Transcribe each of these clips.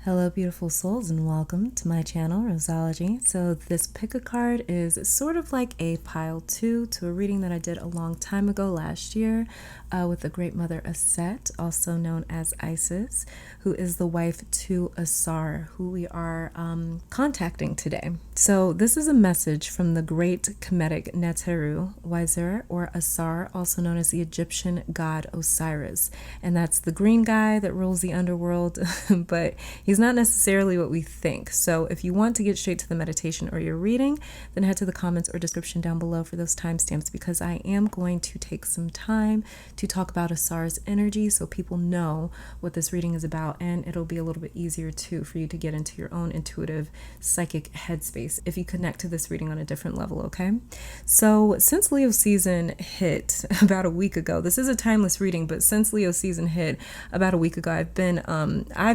Hello, beautiful souls, and welcome to my channel, Roseology. So this pick a card is sort of like a pile two to a reading that I did a long time ago last year with the great mother Auset, also known as Isis, who is the wife to Asar, who we are contacting today. So this is a message from the great Kemetic NTR Ausar or Asar, also known as the Egyptian god Osiris. And that's the green guy that rules the underworld, but he's not necessarily what we think. So if you want to get straight to the meditation or your reading, then head to the comments or description down below for those timestamps, because I am going to take some time to talk about Asar's energy so people know what this reading is about, and it'll be a little bit easier too for you to get into your own intuitive psychic headspace if you connect to this reading on a different level, okay? So since Leo season hit about a week ago, this is a timeless reading, but since Leo season hit about a week ago, I've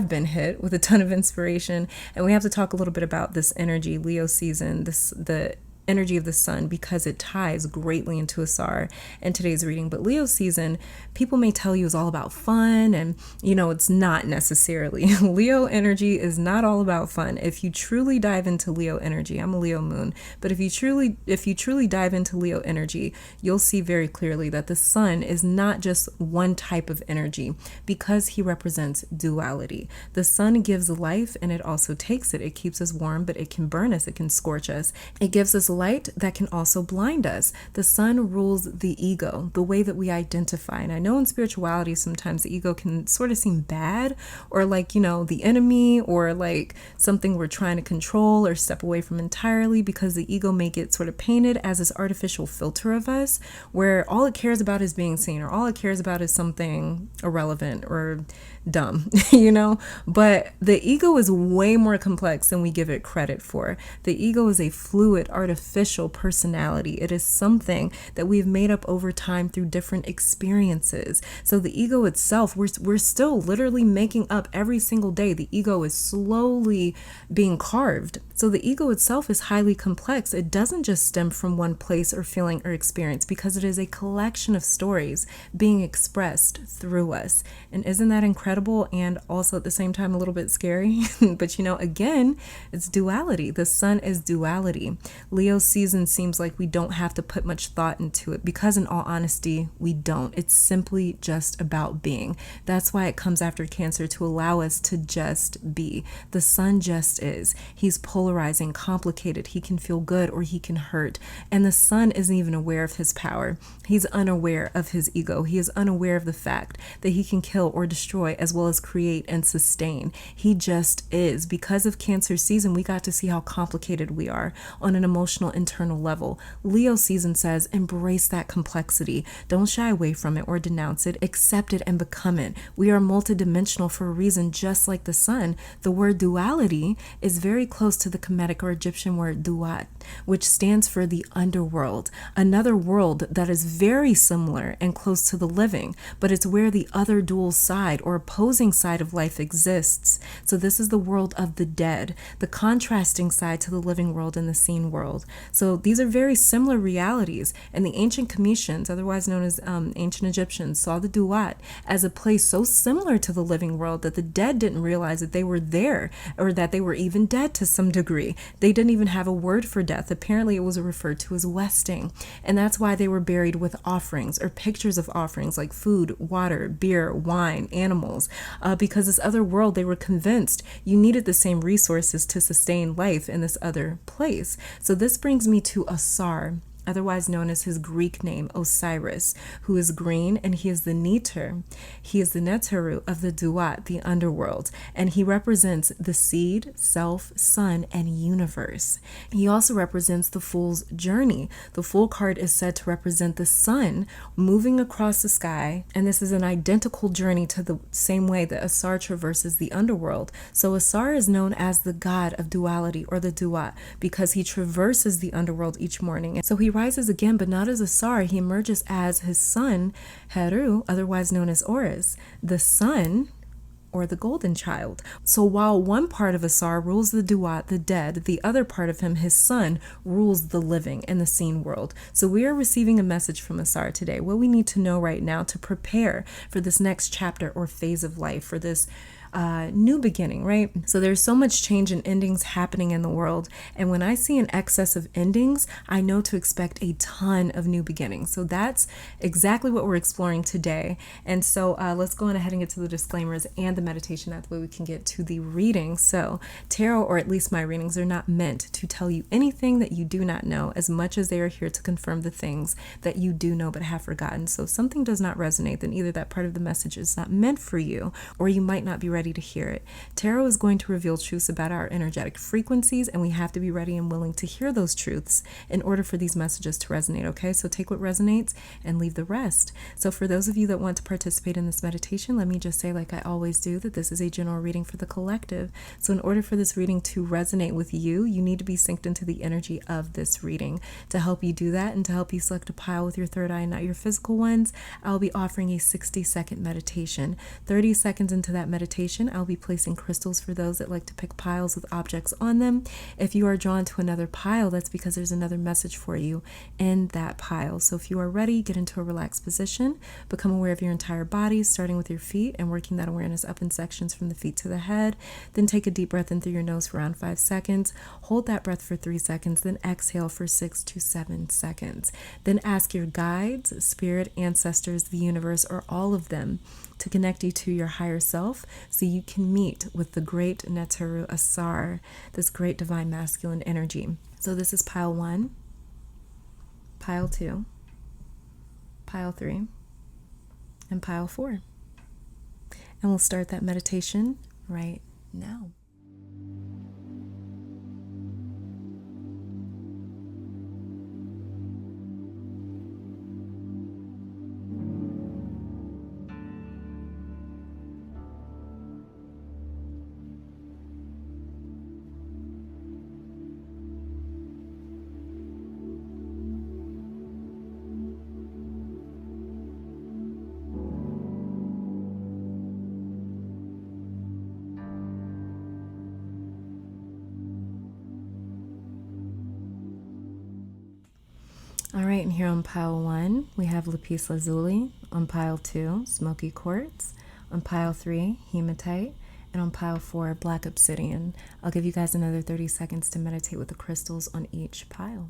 been hit with a ton of inspiration, and we have to talk a little bit about this energy, Leo season, the energy of the sun, because it ties greatly into Asar and today's reading. But Leo season, people may tell you, is all about fun, and it's not necessarily. Leo energy is not all about fun. If you truly dive into Leo energy, I'm a Leo moon, but if you truly dive into Leo energy, you'll see very clearly that the sun is not just one type of energy, because he represents duality. The sun gives life and it also takes it. It keeps us warm, but it can burn us, it can scorch us. It gives us light that can also blind us. The sun rules the ego, the way that we identify. And I know in spirituality, sometimes the ego can sort of seem bad, or like, the enemy, or like something we're trying to control or step away from entirely, because the ego may get sort of painted as this artificial filter of us, where all it cares about is being seen, or all it cares about is something irrelevant or dumb, But the ego is way more complex than we give it credit for. The ego is a fluid, artificial personality. It is something that we've made up over time through different experiences. So the ego itself, we're still literally making up every single day. The ego is slowly being carved. So the ego itself is highly complex. It doesn't just stem from one place or feeling or experience, because it is a collection of stories being expressed through us. And isn't that incredible? And also at the same time a little bit scary? But again, it's duality. The sun is duality. Leo season seems like we don't have to put much thought into it, because in all honesty, we don't. It's simply just about being. That's why it comes after Cancer, to allow us to just be. The sun just is. He's polarizing, complicated. He can feel good or he can hurt. And the sun isn't even aware of his power. He's unaware of his ego. He is unaware of the fact that he can kill or destroy as well as create and sustain. He just is. Because of Cancer season, we got to see how complicated we are on an emotional internal level. Leo season says, embrace that complexity. Don't shy away from it or denounce it. Accept it and become it. We are multidimensional for a reason, just like the sun. The word duality is very close to the Kemetic or Egyptian word duat, which stands for the underworld, another world that is very similar and close to the living, but it's where the other dual side or opposing side of life exists. So this is the world of the dead, the contrasting side to the living world and the seen world. So these are very similar realities, and the ancient Cometians, otherwise known as ancient Egyptians, saw the duat as a place so similar to the living world that the dead didn't realize that they were there, or that they were even dead to some degree. They didn't even have a word for death. Apparently it was referred to as westing, and that's why they were buried with offerings or pictures of offerings like food, water, beer, wine, animals, because this other world, they were convinced you needed the same resources to sustain life in this other place. So this brings me to Asar, otherwise known as his Greek name Osiris, who is green, and he is the Neter. He is the Neteru of the Duat, the underworld, and he represents the seed, self, sun, and universe. He also represents the Fool's journey. The Fool card is said to represent the sun moving across the sky, and this is an identical journey to the same way that Asar traverses the underworld. So Asar is known as the god of duality, or the Duat, because he traverses the underworld each morning. And so he rises again, but not as Asar. He emerges as his son, Heru, otherwise known as Osiris, the sun, or the golden child. So while one part of Asar rules the Duat, the dead, the other part of him, his son, rules the living in the seen world. So we are receiving a message from Asar today, what we need to know right now to prepare for this next chapter or phase of life, for this new beginning, right? So there's so much change and endings happening in the world. And when I see an excess of endings, I know to expect a ton of new beginnings. So that's exactly what we're exploring today. And so let's go on ahead and get to the disclaimers and the meditation. That way we can get to the reading. So tarot, or at least my readings, are not meant to tell you anything that you do not know, as much as they are here to confirm the things that you do know but have forgotten. So if something does not resonate, then either that part of the message is not meant for you, or you might not be ready to hear it. Tarot is going to reveal truths about our energetic frequencies, and we have to be ready and willing to hear those truths in order for these messages to resonate, okay? So take what resonates and leave the rest. So for those of you that want to participate in this meditation, let me just say, like I always do, that this is a general reading for the collective. So in order for this reading to resonate with you, you need to be synced into the energy of this reading. To help you do that and to help you select a pile with your third eye and not your physical ones, I'll be offering a 60-second meditation. 30 seconds into that meditation, I'll be placing crystals for those that like to pick piles with objects on them. If you are drawn to another pile, that's because there's another message for you in that pile. So if you are ready, get into a relaxed position, become aware of your entire body, starting with your feet and working that awareness up in sections from the feet to the head. Then take a deep breath in through your nose for around 5 seconds. Hold that breath for 3 seconds, then exhale for 6 to 7 seconds. Then ask your guides, spirit, ancestors, the universe, or all of them to connect you to your higher self so you can meet with the great NTR Ausar, this great divine masculine energy. So this is pile 1, pile 2, pile 3, and pile 4. And we'll start that meditation right now. All right, and here on pile 1, we have lapis lazuli. On pile 2, smoky quartz. On pile 3, hematite. And on pile 4, black obsidian. I'll give you guys another 30 seconds to meditate with the crystals on each pile.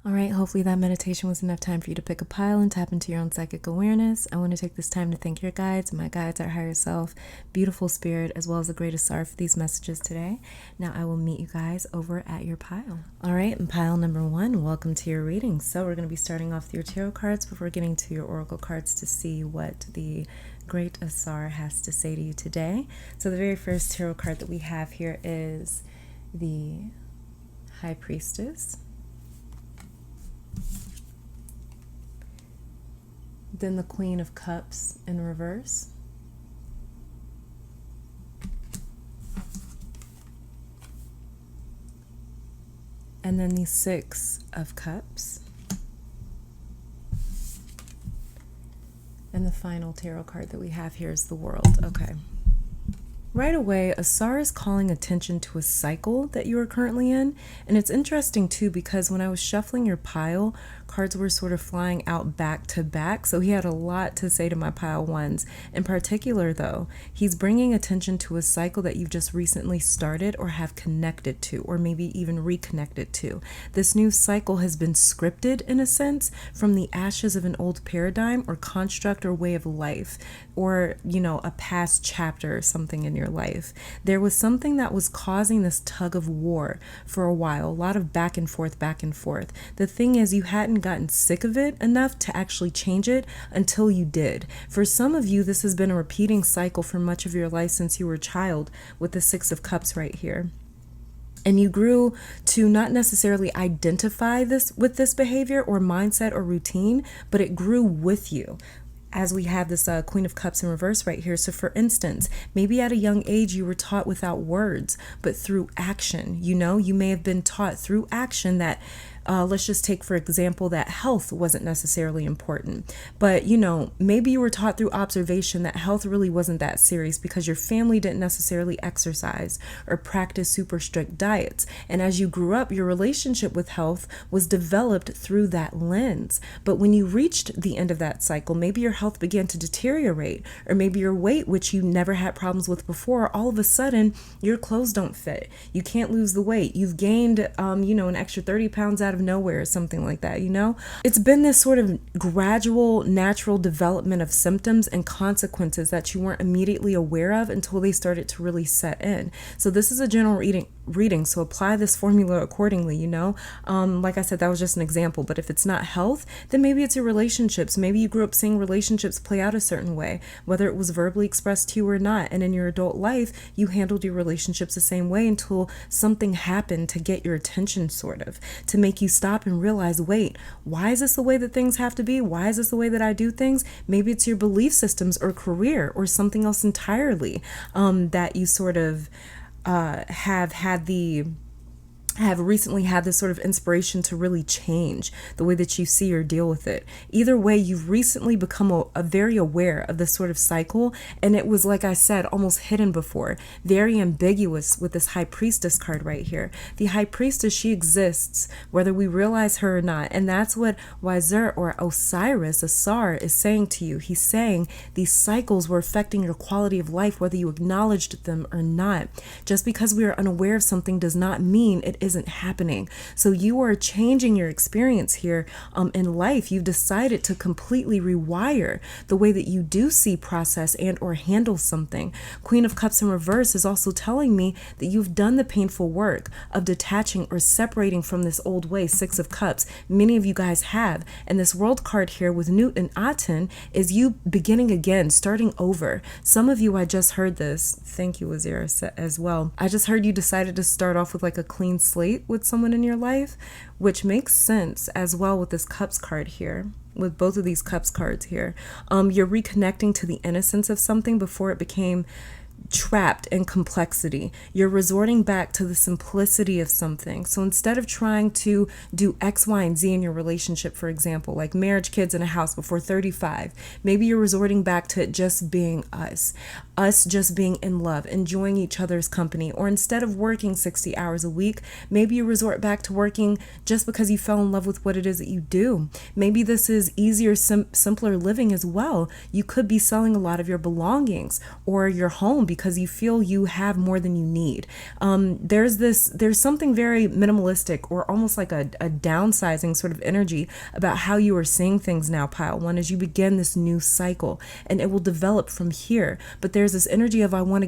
All right, hopefully that meditation was enough time for you to pick a pile and tap into your own psychic awareness. I want to take this time to thank your guides, my guides, our higher self, beautiful spirit, as well as the great Ausar for these messages today. Now I will meet you guys over at your pile. All right, and pile number 1, welcome to your reading. So we're going to be starting off with your tarot cards before getting to your oracle cards to see what the great Ausar has to say to you today. So the very first tarot card that we have here is the High Priestess. Then the Queen of Cups in reverse. And then the Six of Cups. And the final tarot card that we have here is the World. Okay. Right away, Ausar is calling attention to a cycle that you are currently in. And it's interesting too, because when I was shuffling your pile, cards were sort of flying out back to back. So he had a lot to say to my pile 1s. In particular though, he's bringing attention to a cycle that you've just recently started or have connected to, or maybe even reconnected to. This new cycle has been scripted in a sense from the ashes of an old paradigm or construct or way of life, or, you know, a past chapter or something in your life. There was something that was causing this tug of war for a while, a lot of back and forth, back and forth. The thing is, you hadn't gotten sick of it enough to actually change it until you did. For some of you, this has been a repeating cycle for much of your life since you were a child, with the Six of Cups right here. And you grew to not necessarily identify this with this behavior or mindset or routine, but it grew with you. As we have this Queen of Cups in reverse right here. So for instance, maybe at a young age you were taught without words, but through action. You know, you may have been taught through action that let's just take, for example, that health wasn't necessarily important. But, you know, maybe you were taught through observation that health really wasn't that serious because your family didn't necessarily exercise or practice super strict diets. And as you grew up, your relationship with health was developed through that lens. But when you reached the end of that cycle, maybe your health began to deteriorate, or maybe your weight, which you never had problems with before, all of a sudden your clothes don't fit. You can't lose the weight. You've gained, an extra 30 pounds out of nowhere or something like that, you know? It's been this sort of gradual, natural development of symptoms and consequences that you weren't immediately aware of until they started to really set in. So this is a general reading, so apply this formula accordingly, you know? Like I said, that was just an example, but if it's not health, then maybe it's your relationships. Maybe you grew up seeing relationships play out a certain way, whether it was verbally expressed to you or not. And in your adult life, you handled your relationships the same way until something happened to get your attention, sort of, to make you stop and realize, wait, why is this the way that things have to be? Why is this the way that I do things? Maybe it's your belief systems or career or something else entirely that you sort of have recently had this sort of inspiration to really change the way that you see or deal with it. Either way, you've recently become a very aware of this sort of cycle, and it was, like I said, almost hidden before, very ambiguous with this High Priestess card right here. The High Priestess, she exists whether we realize her or not, and that's what Osiris or Osiris, Asar, is saying to you. He's saying these cycles were affecting your quality of life whether you acknowledged them or not. Just because we are unaware of something does not mean it isn't happening. So you are changing your experience here in life. You've decided to completely rewire the way that you do see, process, and or handle something. Queen of Cups in reverse is also telling me that you've done the painful work of detaching or separating from this old way. Six of Cups. Many of you guys have. And this World card here with Newt and Aten is you beginning again, starting over. Some of you, I just heard this. Thank you, Osiris, as well. I just heard you decided to start off with like a clean slate with someone in your life, which makes sense as well with this Cups card here, with both of these Cups cards here. You're reconnecting to the innocence of something before it became trapped in complexity. You're resorting back to the simplicity of something. So instead of trying to do X, Y, and Z in your relationship, for example, like marriage, kids, and a house before 35, maybe you're resorting back to it just being us just being in love, enjoying each other's company. Or instead of working 60 hours a week, maybe you resort back to working just because you fell in love with what it is that you do. Maybe this is easier, simpler living as well. You could be selling a lot of your belongings or your home because you feel you have more than you need. There's something very minimalistic or almost like a downsizing sort of energy about how you are seeing things now, pile one, as you begin this new cycle, and it will develop from here. But there's this energy of I want to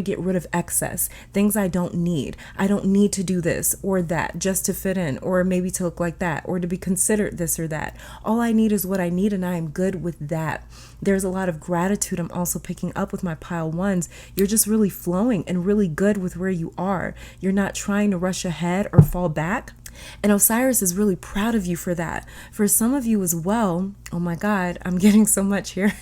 get rid of excess things I don't need. I don't need to do this or that just to fit in, or maybe to look like that, or to be considered this or that. All I need is what I need, and I am good with that. There's a lot of gratitude I'm also picking up with my pile ones. You're just really flowing and really good with where you are. You're not trying to rush ahead or fall back. And Osiris is really proud of you for that. For some of you as well, oh my God, I'm getting so much here.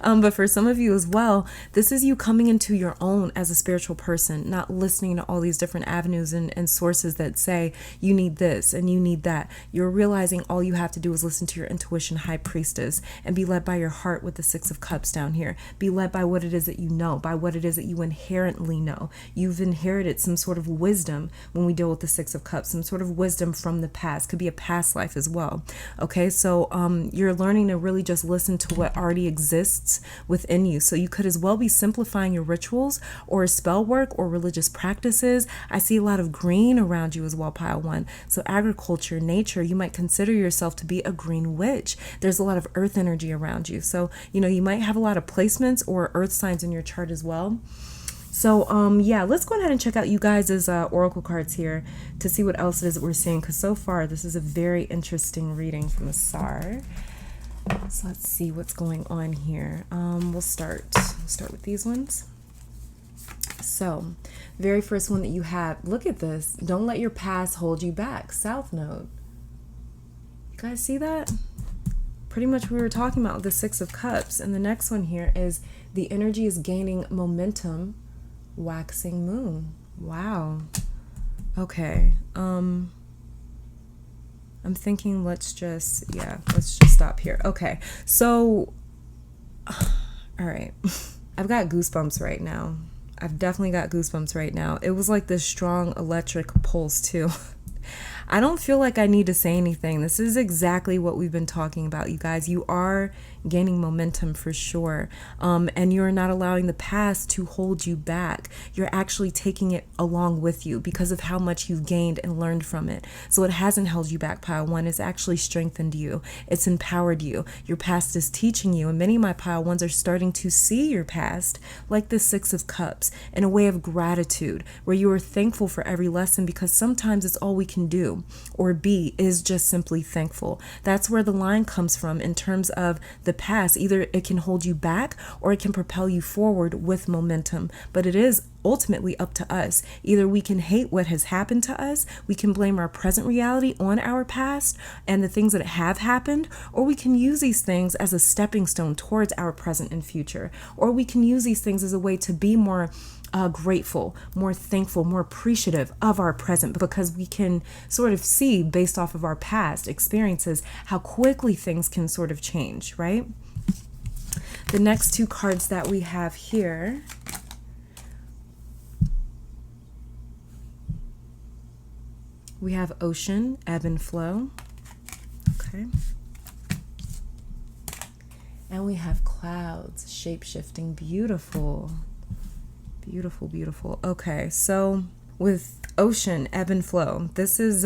But for some of you as well, this is you coming into your own as a spiritual person, not listening to all these different avenues and sources that say you need this and you need that. You're realizing all you have to do is listen to your intuition, High Priestess, and be led by your heart with the Six of Cups down here. Be led by what it is that you know, by what it is that you inherently know. You've inherited some sort of wisdom when we deal with the Six of Cups, some sort of wisdom from the past. Could be a past life as well. Okay, so you're learning to really just listen to what already exists within you. So you could as well be simplifying your rituals or spell work or religious practices. I see a lot of green around you as well, pile one. So agriculture, nature, you might consider yourself to be a green witch. There's a lot of earth energy around you. So, you might have a lot of placements or earth signs in your chart as well. So, yeah, let's go ahead and check out you guys' oracle cards here to see what else it is that we're seeing. Because so far, this is a very interesting reading from Asar. So let's see what's going on here. We'll start with these ones. So, very first one that you have, look at this. Don't let your past hold you back. South Node. You guys see that? Pretty much we were talking about the Six of Cups. And the next one here is the energy is gaining momentum. Waxing moon. Wow. Okay. I'm thinking let's just stop here. Okay. So, all right. I've got goosebumps right now. I've definitely got goosebumps right now. It was like this strong electric pulse too. I don't feel like I need to say anything. This is exactly what we've been talking about, you guys. You are gaining momentum for sure. And you're not allowing the past to hold you back. You're actually taking it along with you because of how much you've gained and learned from it. So it hasn't held you back, Pile 1. It's actually strengthened you. It's empowered you. Your past is teaching you. And many of my Pile 1s are starting to see your past like the Six of Cups in a way of gratitude, where you are thankful for every lesson, because sometimes it's all we can do or be is just simply thankful. That's where the line comes from in terms of the past. Either it can hold you back or it can propel you forward with momentum, but it is ultimately up to us. Either we can hate what has happened to us, we can blame our present reality on our past and the things that have happened, or we can use these things as a stepping stone towards our present and future, or we can use these things as a way to be more grateful, more thankful, more appreciative of our present, because we can sort of see based off of our past experiences how quickly things can sort of change, right? The next two cards that we have here, we have Ocean, Ebb and Flow. Okay. And we have Clouds, Shape-shifting. Beautiful. Beautiful, beautiful. Okay, so with Ocean, Ebb and Flow, this is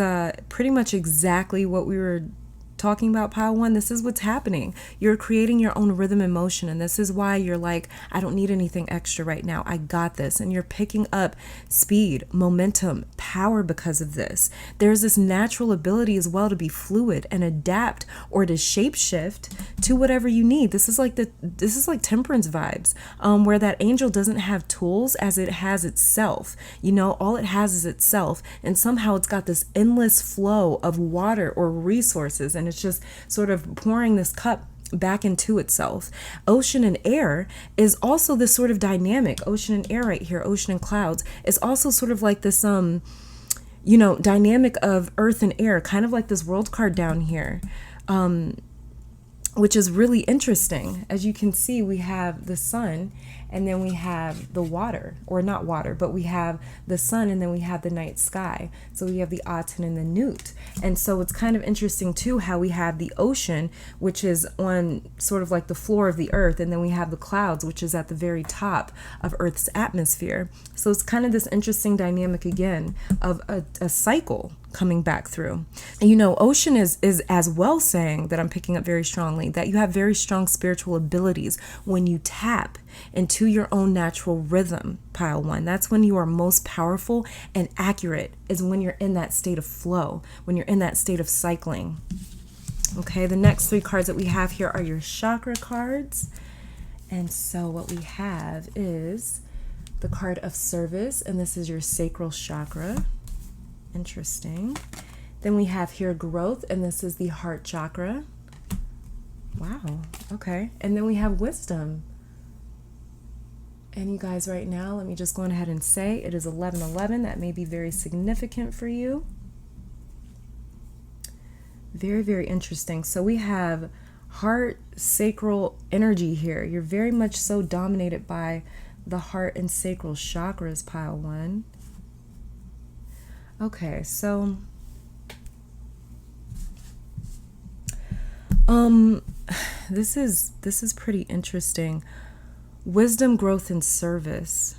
pretty much exactly what we were talking about, Pile 1. This is what's happening. You're creating your own rhythm and motion, and this is why you're like, I don't need anything extra right now. I got this. And you're picking up speed, momentum, power because of this. There's this natural ability as well to be fluid and adapt or to shapeshift to whatever you need. This is like Temperance vibes, where that angel doesn't have tools as it has itself. You know, all it has is itself, and somehow it's got this endless flow of water or resources, and it's just sort of pouring this cup back into itself. Ocean and air is also this sort of dynamic. Ocean and air right here, ocean and clouds, is also sort of like this dynamic of earth and air, kind of like this world card down here, which is really interesting. As you can see, we have the sun, and then we have the water, or not water, but we have the sun, and then we have the night sky. So we have the Aten and the Newt. And so it's kind of interesting too how we have the ocean, which is on sort of like the floor of the earth, and then we have the clouds, which is at the very top of Earth's atmosphere. So it's kind of this interesting dynamic again of a cycle coming back through. And you know, ocean is as well saying that I'm picking up very strongly that you have very strong spiritual abilities when you tap into your own natural rhythm, Pile 1. That's when you are most powerful and accurate, is when you're in that state of flow, when you're in that state of cycling. Okay, the next three cards that we have here are your chakra cards. And so what we have is the card of service, and this is your sacral chakra. Interesting. Then we have here growth, and this is the heart chakra. Wow. Okay. And then we have wisdom. And you guys, right now, let me just go ahead and say it is 11:11. That may be very significant for you. Very, very interesting. So we have heart sacral energy here. You're very much so dominated by the heart and sacral chakras, Pile 1. Okay, so this is pretty interesting. Wisdom, growth, and service.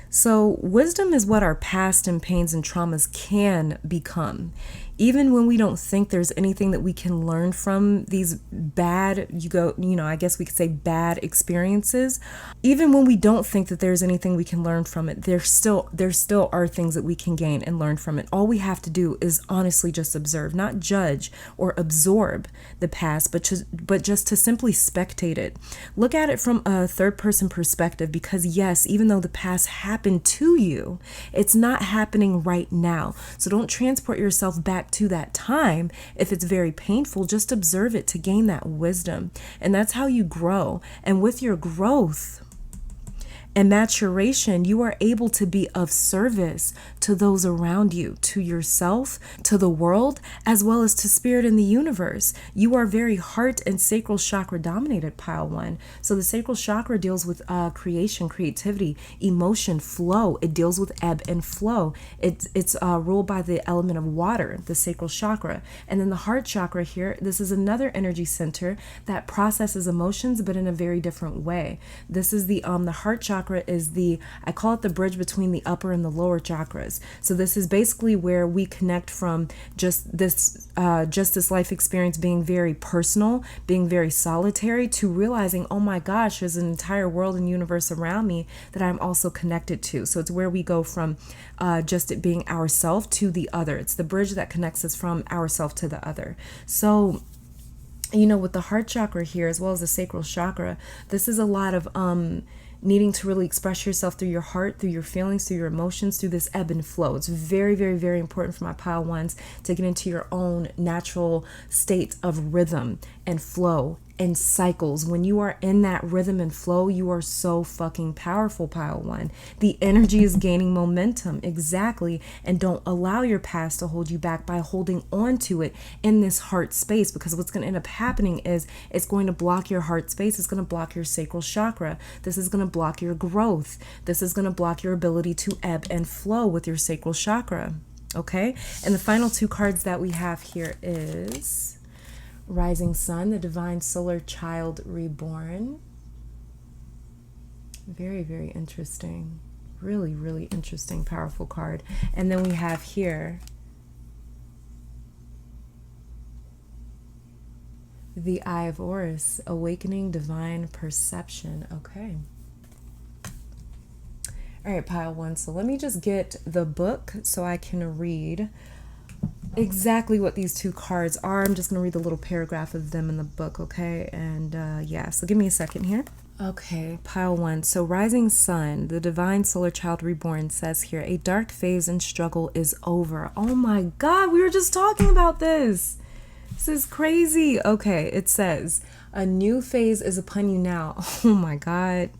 So wisdom is what our past and pains and traumas can become. even when we don't think there's anything that we can learn from these bad, I guess we could say bad experiences, even when we don't think that there's anything we can learn from it, there still are things that we can gain and learn from it. All we have to do is honestly just observe, not judge or absorb the past, but just to simply spectate it. Look at it from a third person perspective, because yes, even though the past happened to you, it's not happening right now. So don't transport yourself back to that time. If it's very painful, just observe it to gain that wisdom. And that's how you grow. And with your growth and maturation, you are able to be of service to those around you, to yourself, to the world, as well as to spirit in the universe. You are very heart and sacral chakra dominated, pile 1. So the sacral chakra deals with creation, creativity, emotion, flow. It deals with ebb and flow. It's ruled by the element of water, the sacral chakra. And then the heart chakra here, this is another energy center that processes emotions, but in a very different way. This is the heart chakra is I call it the bridge between the upper and the lower chakras. So this is basically where we connect from just this life experience being very personal, being very solitary, to realizing, oh my gosh, there's an entire world and universe around me that I'm also connected to. So it's where we go from just it being ourself to the other. It's the bridge that connects us from ourself to the other. So with the heart chakra here, as well as the sacral chakra, this is a lot of needing to really express yourself through your heart, through your feelings, through your emotions, through this ebb and flow. It's very, very, very important for my pile 1s to get into your own natural state of rhythm and flow and cycles. When you are in that rhythm and flow, you are so fucking powerful, pile 1. The energy is gaining momentum. Exactly. And don't allow your past to hold you back by holding on to it in this heart space, because what's going to end up happening is it's going to block your heart space. It's going to block your sacral chakra. This is going to block your growth. This is going to block your ability to ebb and flow with your sacral chakra. Okay. And the final 2 cards that we have here is Rising Sun, the Divine Solar Child Reborn. Very, very interesting. Really, really interesting, powerful card. And then we have here the Eye of Horus, Awakening Divine Perception. Okay. All right, pile 1. So let me just get the book so I can read exactly what these 2 cards are. I'm just going to read the little paragraph of them in the book, okay? And so give me a second here. Okay, pile 1. So Rising Sun, the Divine Solar Child Reborn, says here, a dark phase and struggle is over. Oh my God, we were just talking about this. This is crazy. Okay, it says, a new phase is upon you now. Oh my God.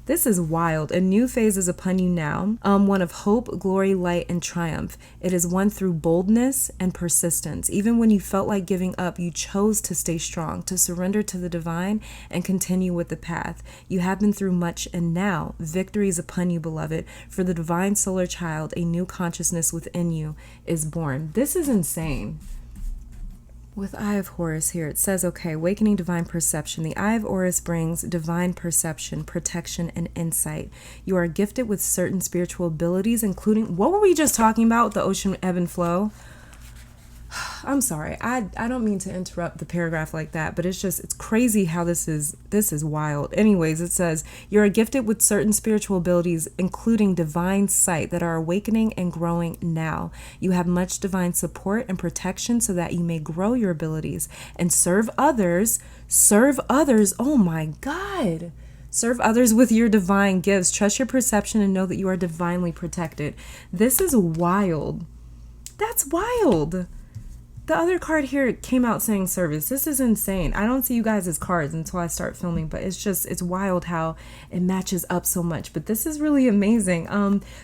This is wild. A new phase is upon you now, one of hope, glory, light, and triumph. It is one through boldness and persistence. Even when you felt like giving up, you chose to stay strong, to surrender to the divine, and continue with the path. You have been through much, and now victory is upon you, beloved. For the divine solar child, a new consciousness within you is born. This is insane. With Eye of Horus here, it says, okay, awakening divine perception. The Eye of Horus brings divine perception, protection, and insight. You are gifted with certain spiritual abilities, including, what were we just talking about? The ocean ebb and flow. I'm sorry. I don't mean to interrupt the paragraph like that, but it's crazy how this is wild. Anyways, it says, you are gifted with certain spiritual abilities, including divine sight, that are awakening and growing now. You have much divine support and protection so that you may grow your abilities and serve others. Oh my God. Serve others with your divine gifts. Trust your perception and know that you are divinely protected. This is wild. That's wild. The other card here came out saying service. This is insane. I don't see you guys as cards until I start filming, but it's wild how it matches up so much. But this is really amazing.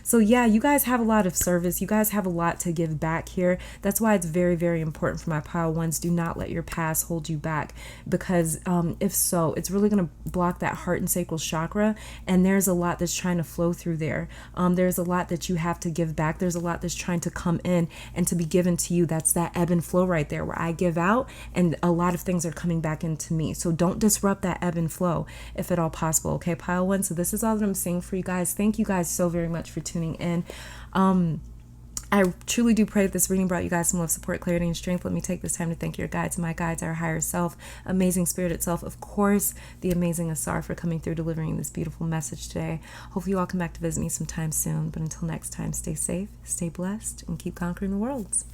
So yeah, you guys have a lot of service. You guys have a lot to give back here. That's why it's very, very important for my pile 1s. Do not let your past hold you back, because if so, it's really going to block that heart and sacral chakra. And there's a lot that's trying to flow through there. There's a lot that you have to give back. There's a lot that's trying to come in and to be given to you. That's that ebb and flow right there, where I give out and a lot of things are coming back into me. So don't disrupt that ebb and flow if at all possible. Okay, pile 1. So this is all that I'm saying for you guys. Thank you guys so very much for tuning in. I truly do pray that this reading brought you guys some love, support, clarity, and strength. Let me take this time to thank your guides, my guides, our higher self, amazing spirit itself, of course, the amazing Asar for coming through, delivering this beautiful message today. Hopefully you all come back to visit me sometime soon. But until next time, stay safe, stay blessed, and keep conquering the worlds.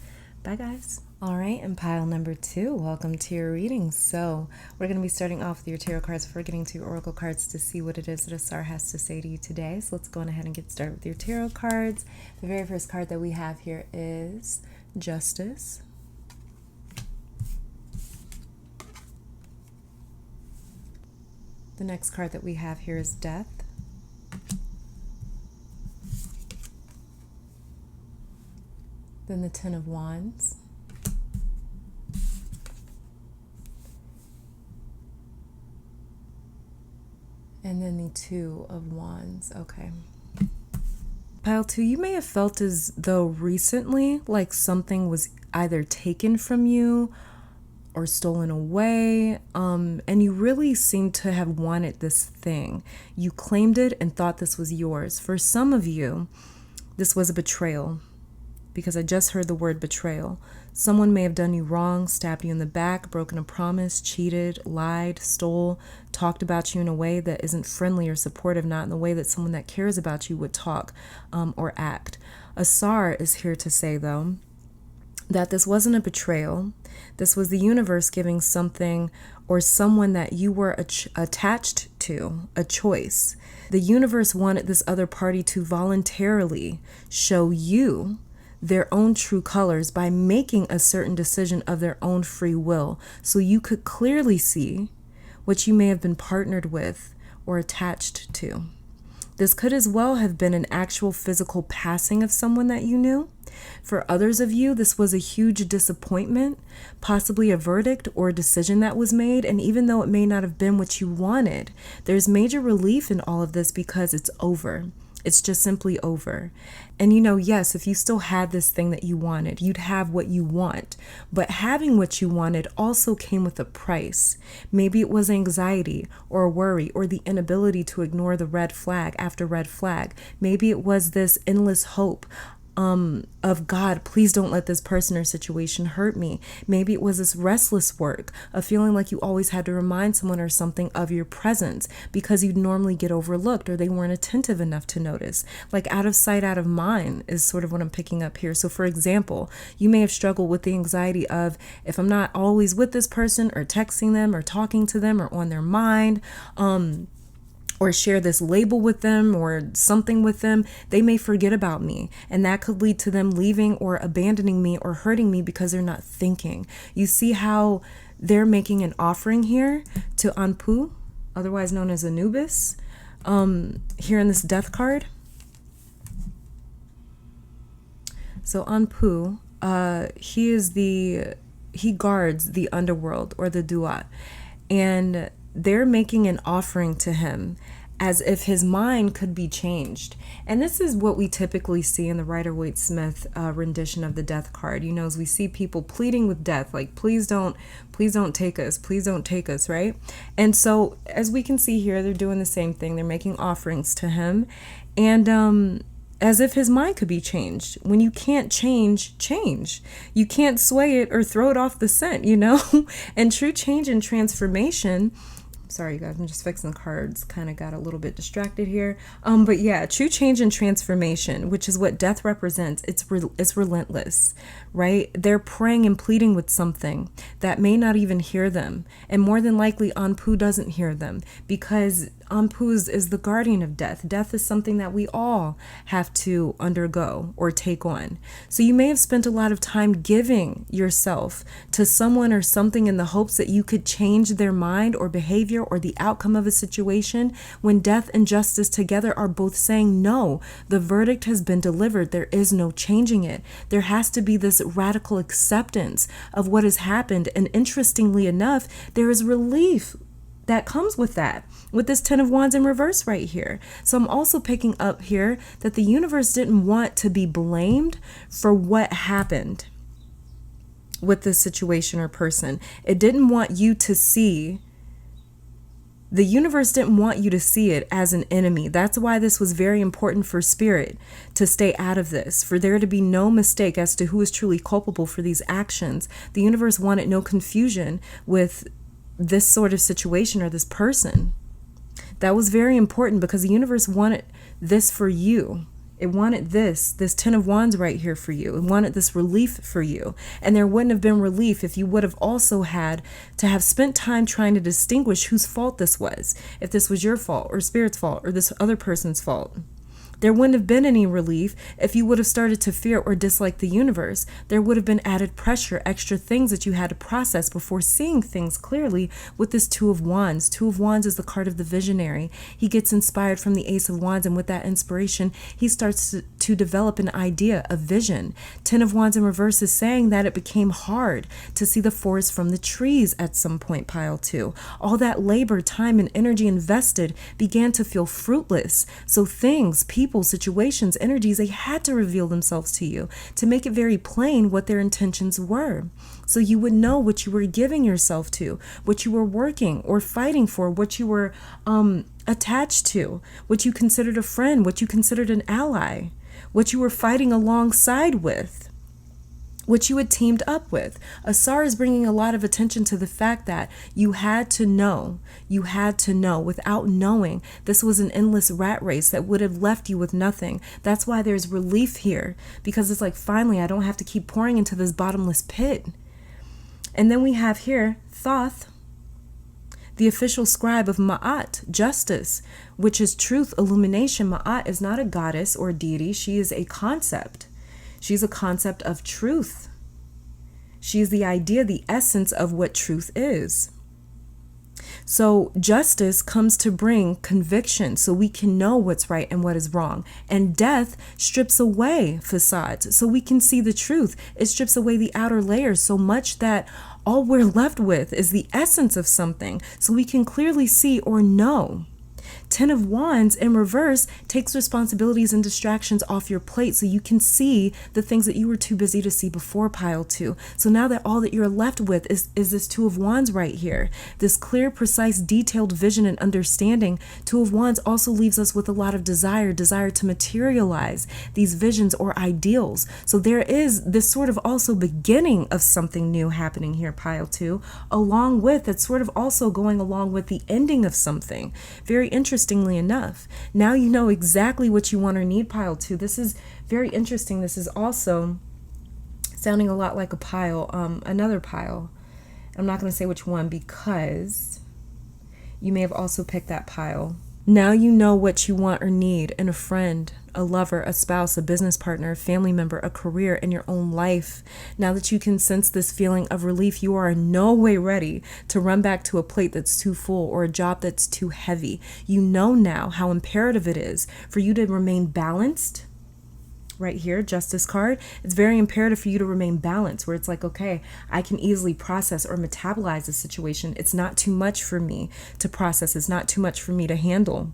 Bye, guys. All right, and pile number 2, welcome to your reading. So we're going to be starting off with your tarot cards before getting to your oracle cards to see what it is that Asar has to say to you today. So let's go on ahead and get started with your tarot cards. The very first card that we have here is Justice. The next card that we have here is Death. Then the Ten of Wands. And then the Two of Wands. Okay. Pile 2, you may have felt as though recently like something was either taken from you or stolen away, and you really seem to have wanted this thing. You claimed it and thought this was yours. For some of you, this was a betrayal, because I just heard the word betrayal. Someone may have done you wrong, stabbed you in the back, broken a promise, cheated, lied, stole, talked about you in a way that isn't friendly or supportive, not in the way that someone that cares about you would talk or act. Asar is here to say, though, that this wasn't a betrayal. This was the universe giving something or someone that you were attached to a choice. The universe wanted this other party to voluntarily show you their own true colors by making a certain decision of their own free will, so you could clearly see what you may have been partnered with or attached to. This could as well have been an actual physical passing of someone that you knew. For others of you, this was a huge disappointment, possibly a verdict or a decision that was made. And even though it may not have been what you wanted, there's major relief in all of this because it's over. It's just simply over. And yes, if you still had this thing that you wanted, you'd have what you want. But having what you wanted also came with a price. Maybe it was anxiety or worry or the inability to ignore the red flag after red flag. Maybe it was this endless hope of God, please don't let this person or situation hurt me. Maybe it was this restless work of feeling like you always had to remind someone or something of your presence because you'd normally get overlooked or they weren't attentive enough to notice. Like out of sight, out of mind is sort of what I'm picking up here. So for example, you may have struggled with the anxiety of, if I'm not always with this person or texting them or talking to them or on their mind, or share this label with them or something with them, they may forget about me. And that could lead to them leaving or abandoning me or hurting me because they're not thinking. You see how they're making an offering here to Anpu, otherwise known as Anubis, here in this death card. So Anpu, he guards the underworld or the Duat. And they're making an offering to him as if his mind could be changed. And this is what we typically see in the Rider-Waite-Smith rendition of the death card. As we see people pleading with death, like, please don't take us, right? And so as we can see here, they're doing the same thing. They're making offerings to him. And as if his mind could be changed. When you can't change. You can't sway it or throw it off the scent, And true change and transformation. Sorry, you guys, I'm just fixing the cards. Kind of got a little bit distracted here. But yeah, true change and transformation, which is what death represents. It's relentless, right? They're praying and pleading with something that may not even hear them. And more than likely, Anpu doesn't hear them because Anpu is the guardian of death. Death is something that we all have to undergo or take on. So you may have spent a lot of time giving yourself to someone or something in the hopes that you could change their mind or behavior or the outcome of a situation, when death and justice together are both saying, no, the verdict has been delivered. There is no changing it. There has to be this radical acceptance of what has happened. And interestingly enough, there is relief that comes with that, with this Ten of Wands in reverse right here. So I'm also picking up here that the universe didn't want to be blamed for what happened with this situation or person. It didn't want you to see The universe didn't want you to see it as an enemy. That's why this was very important for spirit to stay out of this, for there to be no mistake as to who is truly culpable for these actions. The universe wanted no confusion with this sort of situation or this person. That was very important because the universe wanted this for you. It wanted this 10 of Wands right here for you. It wanted this relief for you. And there wouldn't have been relief if you would have also had to have spent time trying to distinguish whose fault this was. If this was your fault or spirit's fault or this other person's fault. There wouldn't have been any relief if you would have started to fear or dislike the universe. There would have been added pressure, extra things that you had to process before seeing things clearly with this Two of Wands. Two of Wands is the card of the visionary. He gets inspired from the Ace of Wands, and with that inspiration, he starts to develop an idea, a vision. 10 of Wands in reverse is saying that it became hard to see the forest from the trees at some point, pile 2. All that labor, time, and energy invested began to feel fruitless. So things, people, situations, energies, they had to reveal themselves to you to make it very plain what their intentions were. So you would know what you were giving yourself to, what you were working or fighting for, what you were attached to, what you considered a friend, what you considered an ally, what you were fighting alongside with, what you had teamed up with. Asar is bringing a lot of attention to the fact that you had to know. Without knowing, this was an endless rat race that would have left you with nothing. That's why there's relief here, because it's like, finally, I don't have to keep pouring into this bottomless pit. And then we have here Thoth, the official scribe of Ma'at, justice, which is truth, illumination. Ma'at is not a goddess or a deity. She is a concept. She's a concept of truth. She is the idea, the essence of what truth is. So justice comes to bring conviction so we can know what's right and what is wrong. And death strips away facades so we can see the truth. It strips away the outer layers so much that all we're left with is the essence of something so we can clearly see or know. 10 of Wands in reverse takes responsibilities and distractions off your plate so you can see the things that you were too busy to see before, pile 2. So now that all that you're left with is this 2 of Wands right here. This clear, precise, detailed vision and understanding. 2 of Wands also leaves us with a lot of desire to materialize these visions or ideals. So there is this sort of also beginning of something new happening here, pile 2, along with it's sort of also going along with the ending of something. Very interestingly enough, now you know exactly what you want or need, pile 2. This is very interesting. This is also sounding a lot like a pile, another pile. I'm not going to say which one because you may have also picked that pile. Now you know what you want or need in a friend, a lover, a spouse, a business partner, a family member, a career, in your own life. Now that you can sense this feeling of relief, you are in no way ready to run back to a plate that's too full or a job that's too heavy. You know now how imperative it is for you to remain balanced. Right here, Justice card. It's very imperative for you to remain balanced, where it's like, okay, I can easily process or metabolize the situation. It's not too much for me to process. It's not too much for me to handle.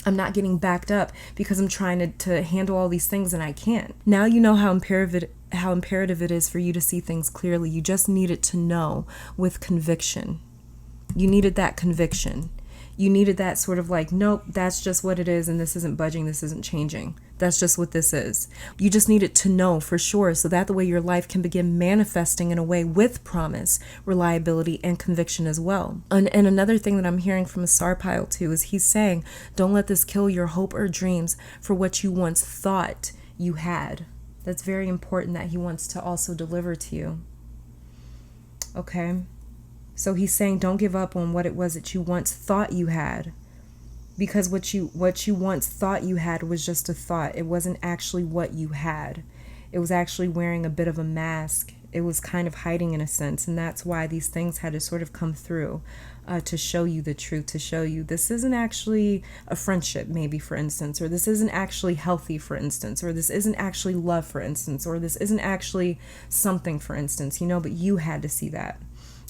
I'm not getting backed up because I'm trying to handle all these things and I can't. Now you know how imperative it is for you to see things clearly. You just needed to know with conviction. You needed that conviction. You needed that sort of like, nope, that's just what it is and this isn't budging, this isn't changing. That's just what this is. You just needed to know for sure so that the way your life can begin manifesting in a way with promise, reliability, and conviction as well. And another thing that I'm hearing from Asar pile 2 is he's saying, don't let this kill your hope or dreams for what you once thought you had. That's very important that he wants to also deliver to you. Okay? So he's saying don't give up on what it was that you once thought you had. Because what you once thought you had was just a thought. It wasn't actually what you had. It was actually wearing a bit of a mask. It was kind of hiding in a sense. And that's why these things had to sort of come through to show you the truth, to show you this isn't actually a friendship, maybe, for instance, or this isn't actually healthy, for instance, or this isn't actually love, for instance, or this isn't actually something, for instance, but you had to see that.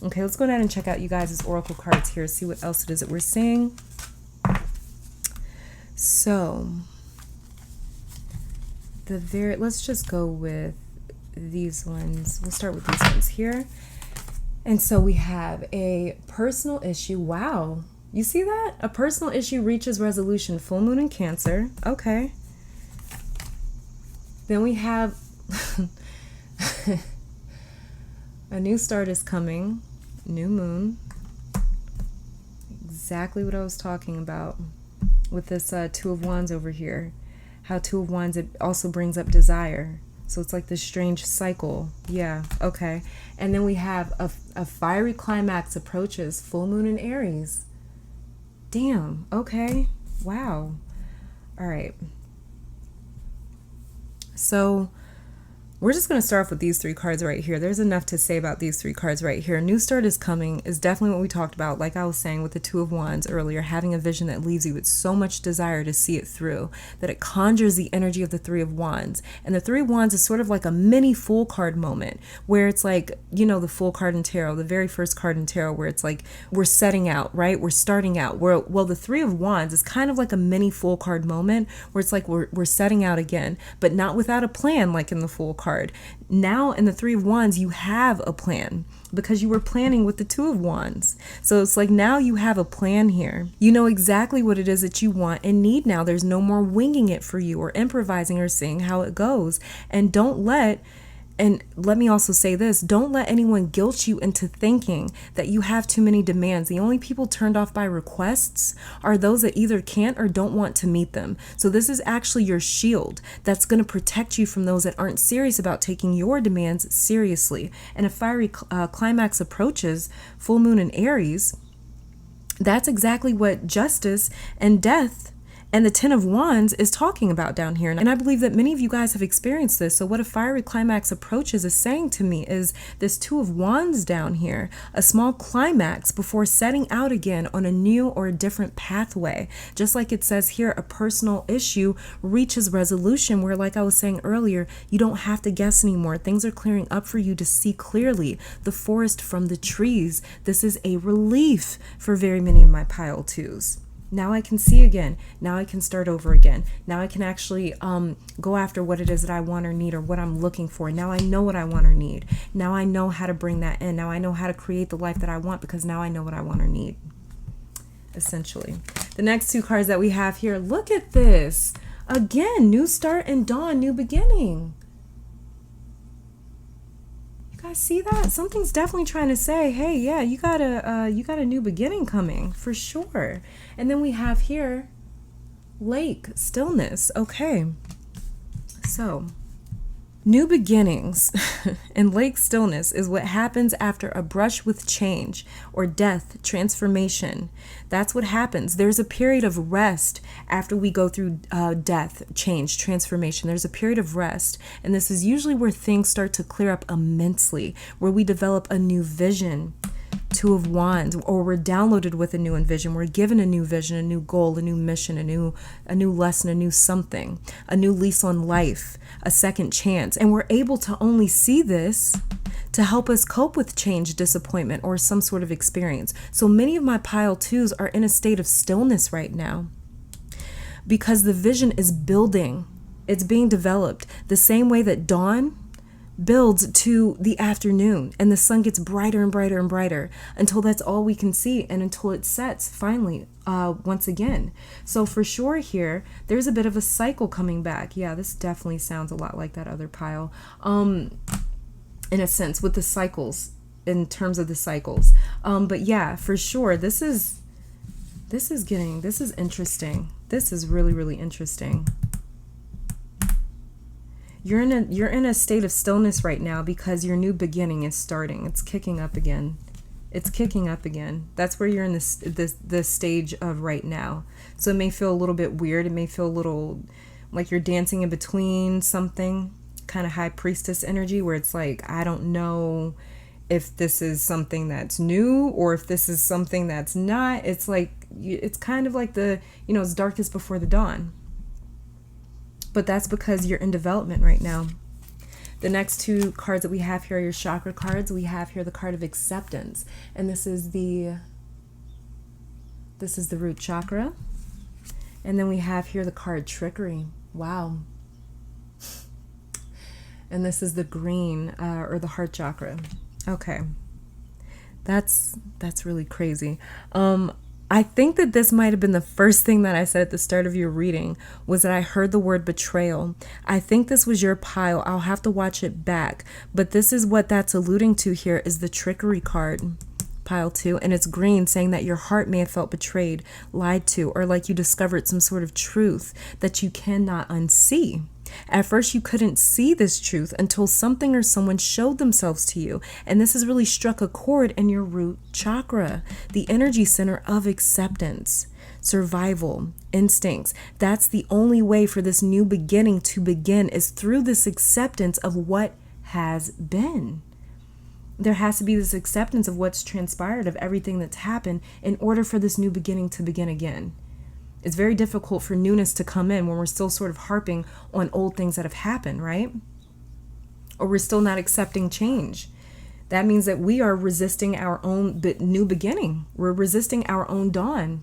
Okay, let's go ahead and check out you guys' oracle cards here, see what else it is that we're seeing. So, let's just go with these ones. We'll start with these ones here. And so we have a personal issue. Wow. You see that? A personal issue reaches resolution. Full moon in Cancer. Okay. Then we have a new start is coming. New moon. Exactly what I was talking about with this Two of Wands over here. How Two of Wands, it also brings up desire. So it's like this strange cycle. Yeah, okay. And then we have a fiery climax approaches. Full moon in Aries. Damn, okay. Wow. All right. So we're just going to start off with these three cards right here. There's enough to say about these three cards right here. New start is coming is definitely what we talked about. Like I was saying with the Two of Wands earlier, having a vision that leaves you with so much desire to see it through, that it conjures the energy of the Three of Wands. And the Three of Wands is sort of like a mini Fool card moment where it's like, you know, the Fool card in tarot, the very first card in tarot, where it's like we're setting out, right? We're starting out. Well, the Three of Wands is kind of like a mini Fool card moment where it's like we're setting out again, but not without a plan like in the Fool card. Now in the Three of Wands, you have a plan because you were planning with the Two of Wands. So it's like now you have a plan here. You know exactly what it is that you want and need now. There's no more winging it for you or improvising or seeing how it goes. And let me also say this, don't let anyone guilt you into thinking that you have too many demands. The only people turned off by requests are those that either can't or don't want to meet them. So this is actually your shield that's going to protect you from those that aren't serious about taking your demands seriously. And if fiery climax approaches, full moon in Aries, that's exactly what justice and death and the Ten of Wands is talking about down here. And I believe that many of you guys have experienced this. So what a fiery climax approaches is saying to me is this Two of Wands down here, a small climax before setting out again on a new or a different pathway. Just like it says here, a personal issue reaches resolution where, like I was saying earlier, you don't have to guess anymore. Things are clearing up for you to see clearly the forest from the trees. This is a relief for very many of my pile twos. Now I can see again. Now I can start over again. Now I can actually go after what it is that I want or need or what I'm looking for. Now I know what I want or need. Now I know how to bring that in. Now I know how to create the life that I want because now I know what I want or need, essentially. The next two cards that we have here, look at this. Again, new start and dawn, new beginning. Guys, see that? Something's definitely trying to say, hey, yeah, you got a new beginning coming for sure. And then we have here lake, stillness. Okay, so new beginnings and lake stillness is what happens after a brush with change or death, transformation. That's what happens. There's a period of rest after we go through death, change, transformation. There's a period of rest. And this is usually where things start to clear up immensely, where we develop a new vision. Two of Wands, or we're downloaded with a new vision. We're given a new vision, a new goal, a new mission, a new lesson, a new something, a new lease on life, a second chance. And we're able to only see this to help us cope with change, disappointment, or some sort of experience. So many of my pile twos are in a state of stillness right now because the vision is building. It's being developed the same way that dawn builds to the afternoon and the sun gets brighter and brighter and brighter until that's all we can see and until it sets finally once again. So for sure here, there's a bit of a cycle coming back. Yeah, this definitely sounds a lot like that other pile in a sense with the cycles, in terms of the cycles. But yeah, for sure, this is interesting. This is really, really interesting. You're in a state of stillness right now because your new beginning is starting. It's kicking up again. It's kicking up again. That's where you're in this stage of right now. So it may feel a little bit weird. It may feel a little like you're dancing in between something, kind of high priestess energy where it's like, I don't know if this is something that's new or if this is something that's not. It's like, it's kind of like it's darkest before the dawn. But that's because you're in development right now. The next two cards that we have here are your chakra cards. We have here the card of acceptance. And this is the root chakra. And then we have here the card trickery. Wow. And this is the green or the heart chakra. Okay. That's really crazy. I think that this might have been the first thing that I said at the start of your reading, was that I heard the word betrayal. I think this was your pile. I'll have to watch it back. But this is what that's alluding to here, is the trickery card, pile 2. And it's green, saying that your heart may have felt betrayed, lied to, or like you discovered some sort of truth that you cannot unsee. At first, you couldn't see this truth until something or someone showed themselves to you. And this has really struck a chord in your root chakra, the energy center of acceptance, survival, instincts. That's the only way for this new beginning to begin, is through this acceptance of what has been. There has to be this acceptance of what's transpired, of everything that's happened, in order for this new beginning to begin again. It's very difficult for newness to come in when we're still sort of harping on old things that have happened, right? Or we're still not accepting change. That means that we are resisting our own new beginning. We're resisting our own dawn.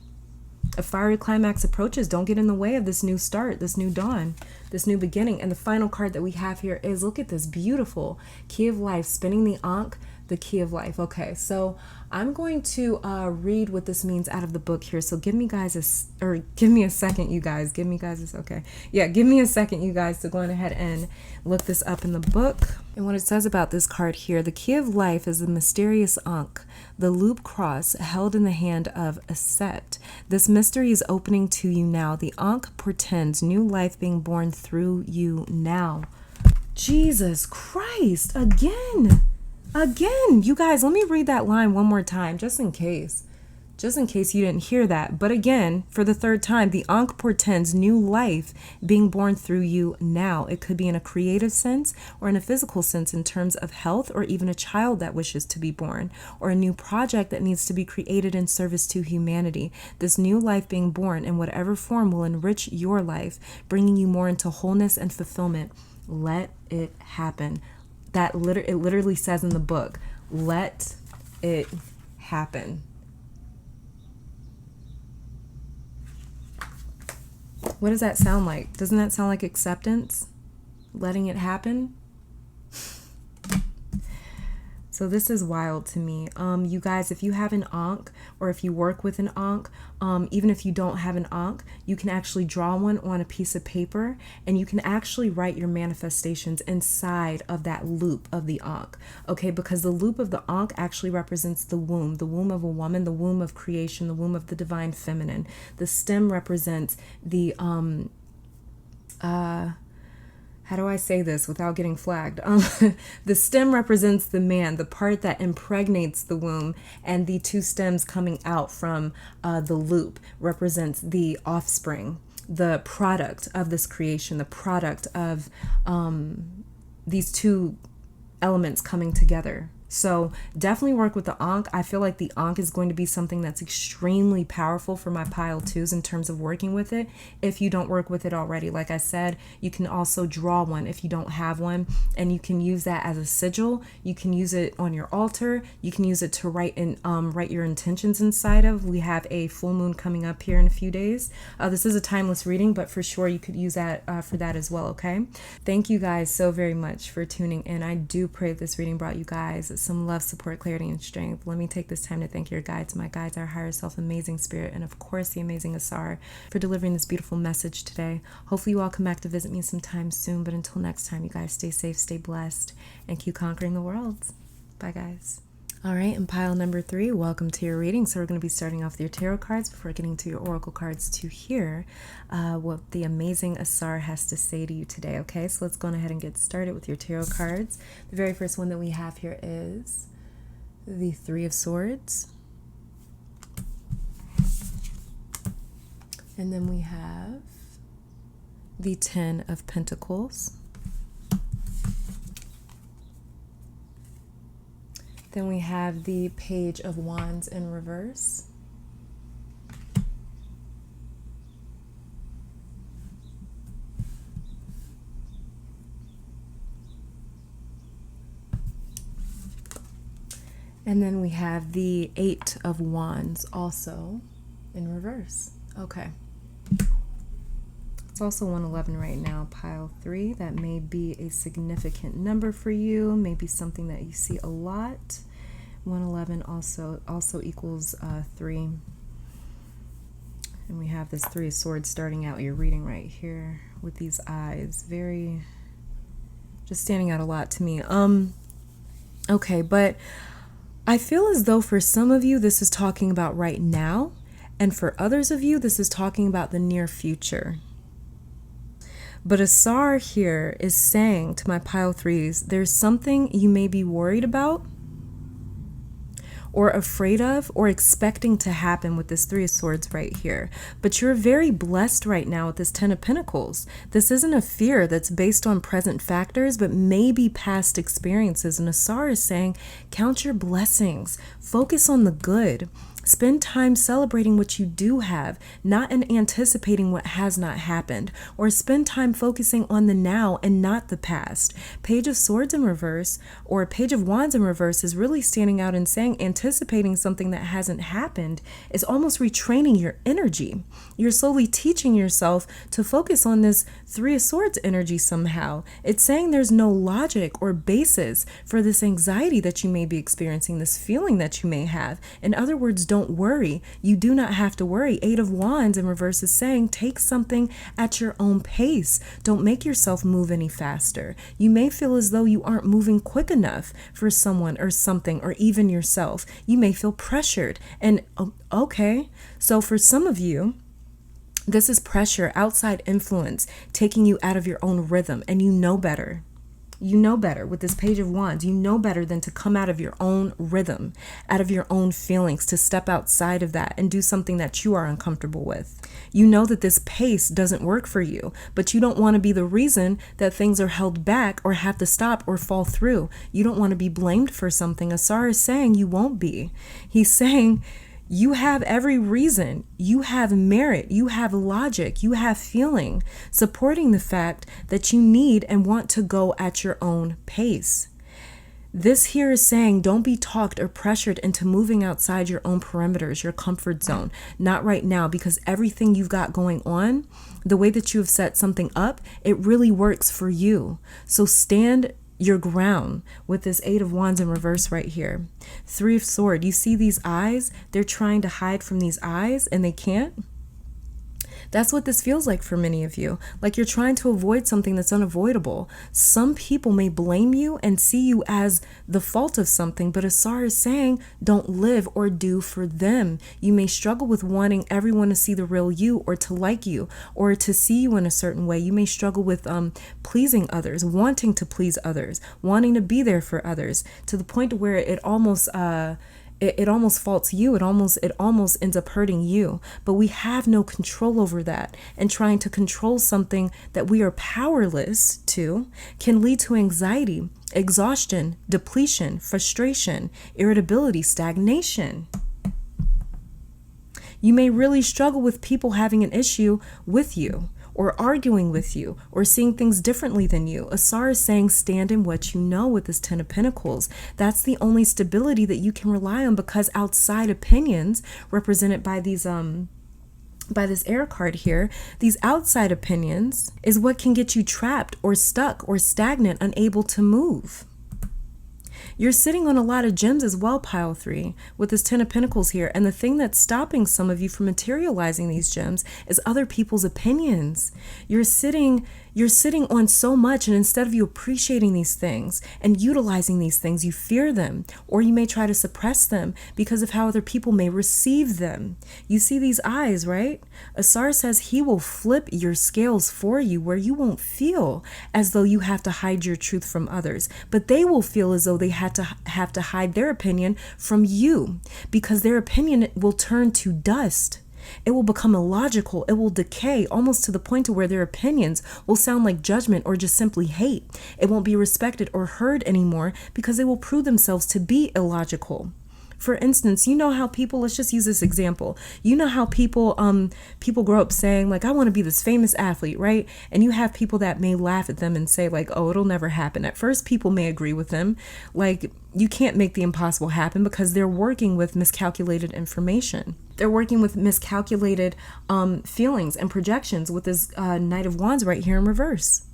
A fiery climax approaches. Don't get in the way of this new start, this new dawn, this new beginning. And the final card that we have here is, look at this beautiful key of life, spinning the Ankh, the key of life. Okay, so I'm going to read what this means out of the book here. So give me a second, you guys. Give me a second, you guys, to go on ahead and look this up in the book. And what it says about this card here, the key of life is the mysterious Ankh, the loop cross held in the hand of Auset. This mystery is opening to you now. The Ankh portends new life being born through you now. Jesus Christ, again, you guys, let me read that line one more time, just in case you didn't hear that. But again, for the third time, the Ankh portends new life being born through you now. It could be in a creative sense or in a physical sense, in terms of health, or even a child that wishes to be born, or a new project that needs to be created in service to humanity. This new life being born in whatever form will enrich your life, bringing you more into wholeness and fulfillment. Let it happen. It literally says in the book, let it happen. What does that sound like? Doesn't that sound like acceptance? Letting it happen? So this is wild to me. You guys, if you have an Ankh, or if you work with an Ankh, even if you don't have an Ankh, you can actually draw one on a piece of paper, and you can actually write your manifestations inside of that loop of the Ankh. Okay, because the loop of the Ankh actually represents the womb of a woman, the womb of creation, the womb of the divine feminine. The stem represents the how do I say this without getting flagged? The stem represents the man, the part that impregnates the womb, and the two stems coming out from the loop represents the offspring, the product of this creation, the product of these two elements coming together. So definitely work with the Ankh. I feel like the Ankh is going to be something that's extremely powerful for my pile 2s in terms of working with it. If you don't work with it already, like I said, you can also draw one if you don't have one, and you can use that as a sigil. You can use it on your altar. You can use it to write your intentions inside of. We have a full moon coming up here in a few days. This is a timeless reading, but for sure you could use that for that as well. Okay. Thank you guys so very much for tuning in. I do pray this reading brought you guys some love, support, clarity, and strength. Let me take this time to thank your guides, my guides, our higher self, amazing spirit, and of course the amazing Asar, for delivering this beautiful message today. Hopefully you all come back to visit me sometime soon, but until next time, you guys stay safe, stay blessed, and keep conquering the world. Bye guys. All right, and pile number 3, welcome to your reading. So we're going to be starting off with your tarot cards before getting to your oracle cards to hear what the amazing Asar has to say to you today. Okay, so let's go ahead and get started with your tarot cards. The very first one that we have here is the 3 of Swords. And then we have the 10 of Pentacles. Then we have the Page of Wands in reverse. And then we have the 8 of Wands also in reverse. Okay. It's also 111 right now, pile 3. That may be a significant number for you, maybe something that you see a lot. 111 also equals 3. And we have this Three of Swords starting out your reading right here with these eyes. Very, just standing out a lot to me. Okay, but I feel as though for some of you, this is talking about right now. And for others of you, this is talking about the near future. But Ausar here is saying to my pile threes, there's something you may be worried about or afraid of or expecting to happen with this Three of Swords right here. But you're very blessed right now with this Ten of Pentacles. This isn't a fear that's based on present factors, but maybe past experiences. And Ausar is saying, count your blessings, focus on the good. Spend time celebrating what you do have, not in anticipating what has not happened, or spend time focusing on the now and not the past. Page of Swords in reverse, or Page of Wands in reverse, is really standing out and saying anticipating something that hasn't happened is almost retraining your energy. You're slowly teaching yourself to focus on this Three of Swords energy somehow. It's saying there's no logic or basis for this anxiety that you may be experiencing, this feeling that you may have. In other words, don't worry. You do not have to worry. Eight of Wands in reverse is saying take something at your own pace. Don't make yourself move any faster. You may feel as though you aren't moving quick enough for someone or something, or even yourself. You may feel pressured. And okay, so for some of you, this is pressure, outside influence, taking you out of your own rhythm, and you know better. You know better with this Page of Wands. You know better than to come out of your own rhythm, out of your own feelings, to step outside of that and do something that you are uncomfortable with. You know that this pace doesn't work for you, but you don't want to be the reason that things are held back or have to stop or fall through. You don't want to be blamed for something. Ausar is saying you won't be. He's saying you have every reason, you have merit, you have logic, you have feeling, supporting the fact that you need and want to go at your own pace. This here is saying don't be talked or pressured into moving outside your own perimeters, your comfort zone. Not right now, because everything you've got going on, the way that you have set something up, it really works for you. So stand your ground with this Eight of Wands in reverse right here. Three of Swords, you see these eyes? They're trying to hide from these eyes and they can't. That's what this feels like for many of you. Like you're trying to avoid something that's unavoidable. Some people may blame you and see you as the fault of something, but Ausar is saying don't live or do for them. You may struggle with wanting everyone to see the real you, or to like you, or to see you in a certain way. You may struggle with pleasing others, wanting to please others, wanting to be there for others, to the point where it almost it almost faults you. It almost ends up hurting you. But we have no control over that. And trying to control something that we are powerless to can lead to anxiety, exhaustion, depletion, frustration, irritability, stagnation. You may really struggle with people having an issue with you, or arguing with you, or seeing things differently than you. Ausar is saying stand in what you know with this Ten of Pentacles. That's the only stability that you can rely on, because outside opinions, represented by these by this air card here, these outside opinions is what can get you trapped or stuck or stagnant, unable to move. You're sitting on a lot of gems as well, pile three, with this Ten of Pentacles here. And the thing that's stopping some of you from materializing these gems is other people's opinions. You're sitting on so much, and instead of you appreciating these things and utilizing these things, you fear them, or you may try to suppress them because of how other people may receive them. You see these eyes, right? Ausar says he will flip your scales for you, where you won't feel as though you have to hide your truth from others, but they will feel as though they have to hide their opinion from you, because their opinion will turn to dust. It will become illogical. It will decay almost to the point to where their opinions will sound like judgment or just simply hate. It won't be respected or heard anymore, because they will prove themselves to be illogical. For instance, you know how people, let's just use this example. You know how people grow up saying like, I want to be this famous athlete, right? And you have people that may laugh at them and say like, oh, it'll never happen. At first, people may agree with them. Like, you can't make the impossible happen, because they're working with miscalculated information. They're working with miscalculated feelings and projections with this Knight of Wands right here in reverse.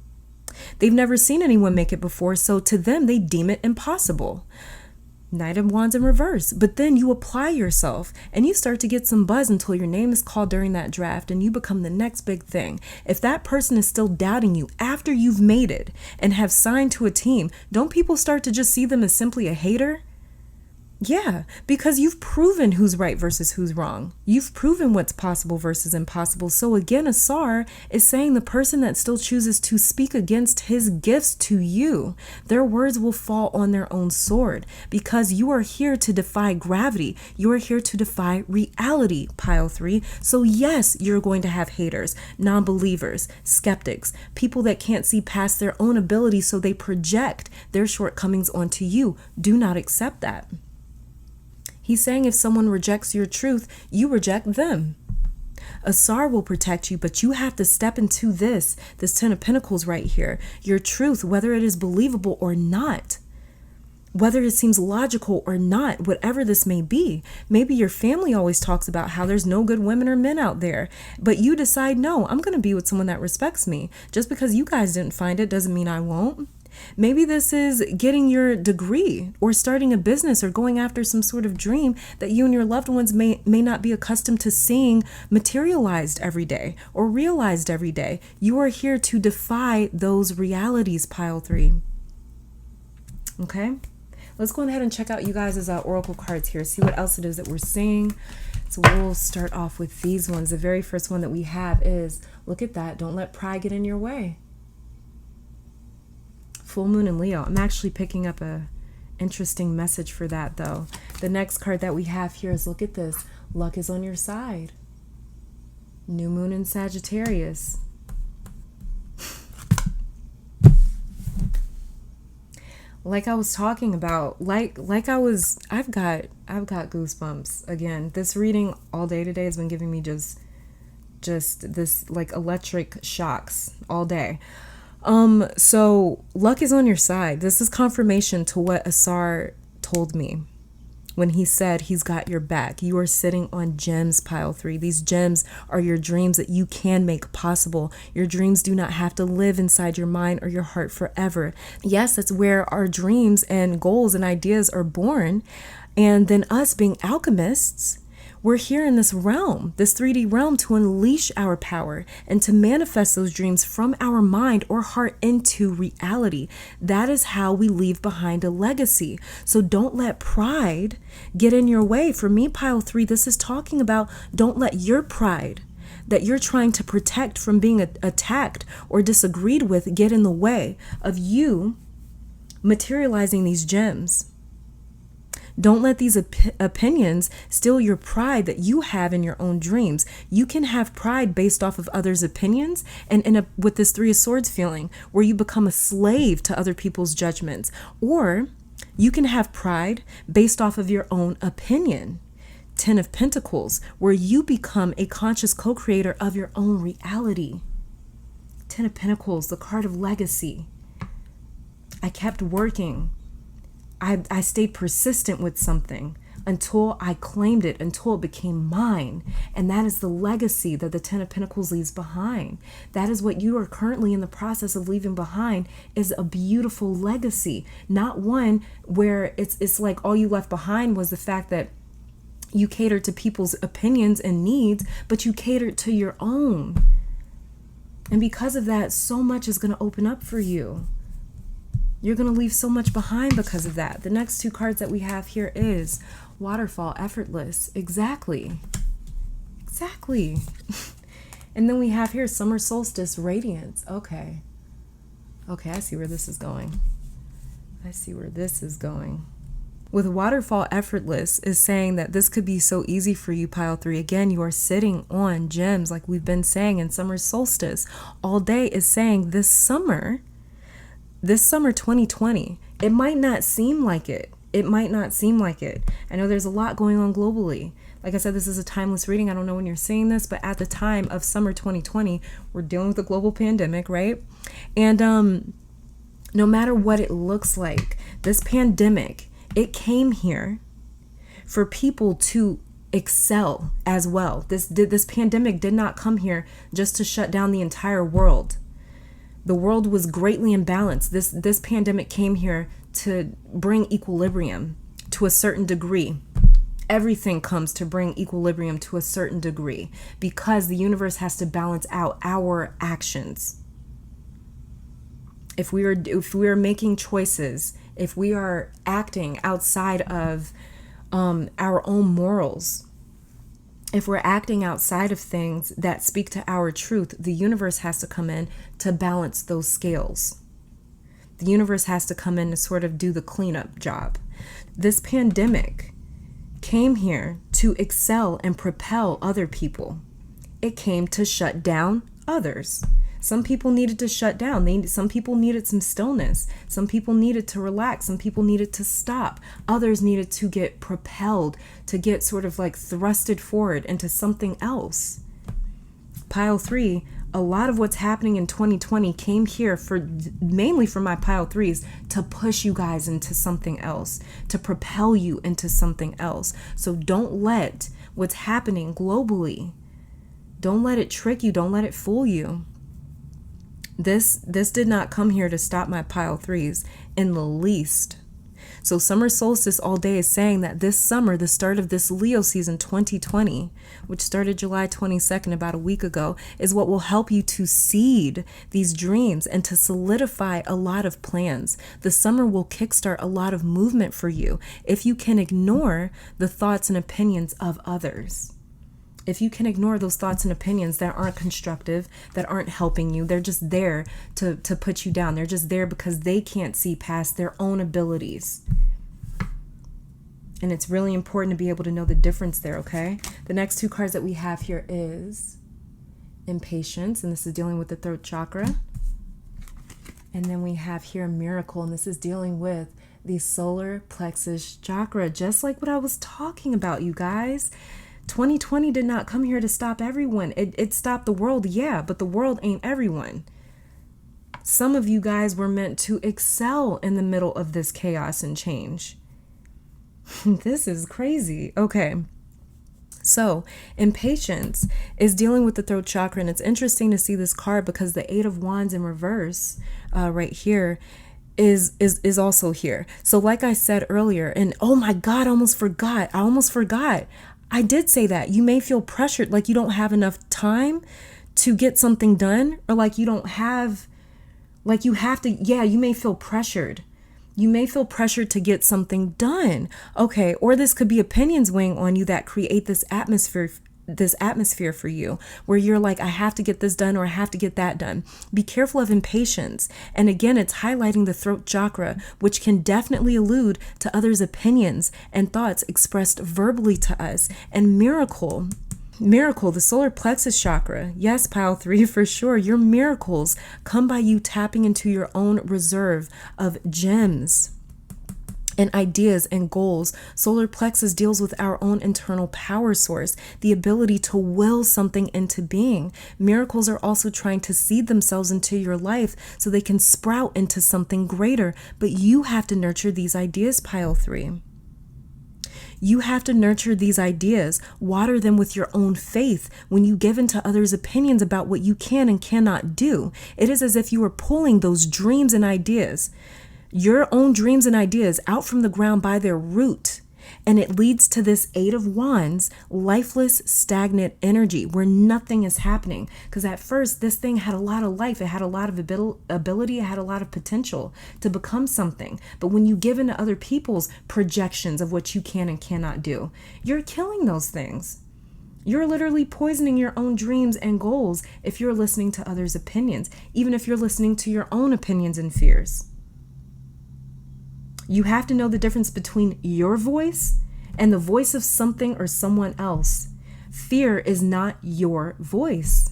They've never seen anyone make it before, so to them, they deem it impossible. Knight of Wands in reverse. But then you apply yourself and you start to get some buzz until your name is called during that draft and you become the next big thing. If that person is still doubting you after you've made it and have signed to a team, don't people start to just see them as simply a hater? Yeah, because you've proven who's right versus who's wrong. You've proven what's possible versus impossible. So again, Asar is saying the person that still chooses to speak against his gifts to you, their words will fall on their own sword, because you are here to defy gravity. You are here to defy reality, pile 3. So yes, you're going to have haters, non-believers, skeptics, people that can't see past their own ability, so they project their shortcomings onto you. Do not accept that. He's saying if someone rejects your truth, you reject them. Asar will protect you, but you have to step into this 10 of Pentacles right here. Your truth, whether it is believable or not, whether it seems logical or not, whatever this may be. Maybe your family always talks about how there's no good women or men out there, but you decide, no, I'm going to be with someone that respects me. Just because you guys didn't find it doesn't mean I won't. Maybe this is getting your degree or starting a business or going after some sort of dream that you and your loved ones may not be accustomed to seeing materialized every day or realized every day. You are here to defy those realities, pile 3. Okay, let's go ahead and check out you guys' oracle cards here, see what else it is that we're seeing. So we'll start off with these ones. The very first one that we have is, look at that, don't let pride get in your way. Full moon in Leo. I'm actually picking up a interesting message for that though. The next card that we have here is, look at this, luck is on your side. New moon in Sagittarius. Like I was talking about, I've got goosebumps again. This reading all day today has been giving me just this like electric shocks all day. So luck is on your side. This is confirmation to what Asar told me when he said he's got your back. You are sitting on gems, pile 3. These gems are your dreams that you can make possible. Your dreams do not have to live inside your mind or your heart forever. Yes, that's where our dreams and goals and ideas are born. And then us being alchemists, we're here in this realm, this 3D realm, to unleash our power and to manifest those dreams from our mind or heart into reality. That is how we leave behind a legacy. So don't let pride get in your way. For me, pile 3, this is talking about don't let your pride that you're trying to protect from being attacked or disagreed with get in the way of you materializing these gems. Don't let these opinions steal your pride that you have in your own dreams. You can have pride based off of others' opinions and end up with this 3 of Swords feeling where you become a slave to other people's judgments. Or you can have pride based off of your own opinion. 10 of Pentacles, where you become a conscious co-creator of your own reality. 10 of Pentacles, the card of legacy. I kept working. I stayed persistent with something until I claimed it, until it became mine. And that is the legacy that the 10 of Pentacles leaves behind. That is what you are currently in the process of leaving behind, is a beautiful legacy. Not one where it's like all you left behind was the fact that you catered to people's opinions and needs, but you catered to your own. And because of that, so much is going to open up for you. You're going to leave so much behind because of that. The next 2 cards that we have here is Waterfall, Effortless. Exactly. And then we have here Summer Solstice, Radiance. Okay, I see where this is going. With Waterfall, Effortless is saying that this could be so easy for you, pile 3. Again, you are sitting on gems like we've been saying, and Summer Solstice all day is saying this summer 2020, it might not seem like it. I know there's a lot going on globally. Like I said, this is a timeless reading. I don't know when you're seeing this, but at the time of summer 2020, we're dealing with a global pandemic, right? And no matter what it looks like, this pandemic, it came here for people to excel as well. This pandemic did not come here just to shut down the entire world. The world was greatly imbalanced. This pandemic came here to bring equilibrium, to a certain degree. Everything comes to bring equilibrium to a certain degree because the universe has to balance out our actions. If we are making choices, if we are acting outside of our own morals, if we're acting outside of things that speak to our truth, the universe has to come in to balance those scales. The universe has to come in to sort of do the cleanup job. This pandemic came here to excel and propel other people. It came to shut down others. Some people needed to shut down. Some people needed some stillness. Some people needed to relax. Some people needed to stop. Others needed to get propelled, to get sort of like thrusted forward into something else. Pile 3, a lot of what's happening in 2020 came here mainly for my pile 3s to push you guys into something else, to propel you into something else. So don't let what's happening globally, don't let it trick you. Don't let it fool you. This did not come here to stop my pile 3s in the least. So summer solstice all day is saying that this summer, the start of this Leo season 2020, which started July 22nd, about a week ago, is what will help you to seed these dreams and to solidify a lot of plans. The summer will kickstart a lot of movement for you if you can ignore the thoughts and opinions of others. If you can ignore those thoughts and opinions that aren't constructive, that aren't helping you, they're just there to put you down. They're just there because they can't see past their own abilities. And it's really important to be able to know the difference there, okay? The next 2 cards that we have here is Impatience, and this is dealing with the throat chakra. And then we have here Miracle, and this is dealing with the solar plexus chakra, just like what I was talking about, you guys. 2020 did not come here to stop everyone. It stopped the world, yeah, but the world ain't everyone. Some of you guys were meant to excel in the middle of this chaos and change. This is crazy. Okay. So, Impatience is dealing with the throat chakra, and it's interesting to see this card because the 8 of Wands in reverse right here is also here. So like I said earlier, and oh my God, I almost forgot. I did say that you may feel pressured, like you don't have enough time to get something done, or like you have to, you may feel pressured. You may feel pressured to get something done. Okay. Or this could be opinions weighing on you that create this atmosphere for you where you're like, I have to get this done or I have to get that done. Be careful of impatience. And again, it's highlighting the throat chakra, which can definitely allude to others' opinions and thoughts expressed verbally to us. And Miracle, the solar plexus chakra. Yes, pile 3 for sure. Your miracles come by you tapping into your own reserve of gems and ideas and goals. Solar plexus deals with our own internal power source, the ability to will something into being. Miracles are also trying to seed themselves into your life so they can sprout into something greater. But you have to nurture these ideas, pile 3. You have to nurture these ideas, water them with your own faith. When you give into others' opinions about what you can and cannot do, it is as if you are pulling those dreams and ideas, your own dreams and ideas, out from the ground by their root. And it leads to this 8 of Wands, lifeless, stagnant energy where nothing is happening. Because at first, this thing had a lot of life. It had a lot of ability. It had a lot of potential to become something. But when you give into other people's projections of what you can and cannot do, you're killing those things. You're literally poisoning your own dreams and goals if you're listening to others' opinions, even if you're listening to your own opinions and fears. You have to know the difference between your voice and the voice of something or someone else. Fear is not your voice.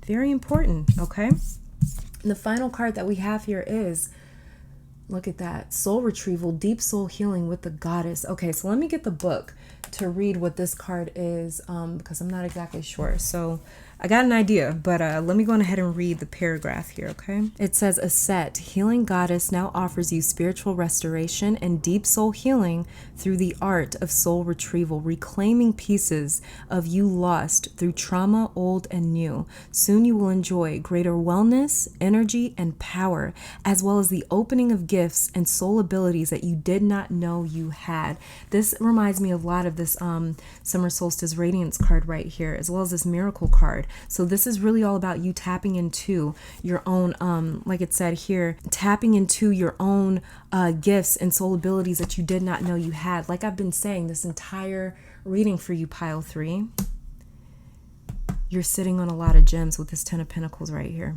Very important, okay? And the final card that we have here is, look at that, soul retrieval, deep soul healing with the goddess. Okay, so let me get the book to read what this card is because I'm not exactly sure. So I got an idea, but let me go on ahead and read the paragraph here, okay? It says, Auset, healing goddess, now offers you spiritual restoration and deep soul healing through the art of soul retrieval, reclaiming pieces of you lost through trauma, old and new. Soon you will enjoy greater wellness, energy, and power, as well as the opening of gifts and soul abilities that you did not know you had. This reminds me a lot of this Summer Solstice Radiance card right here, as well as this Miracle card. So this is really all about you tapping into your own, like it said here, tapping into your own gifts and soul abilities that you did not know you had. Like I've been saying this entire reading for you, pile 3, you're sitting on a lot of gems with this 10 of Pentacles right here.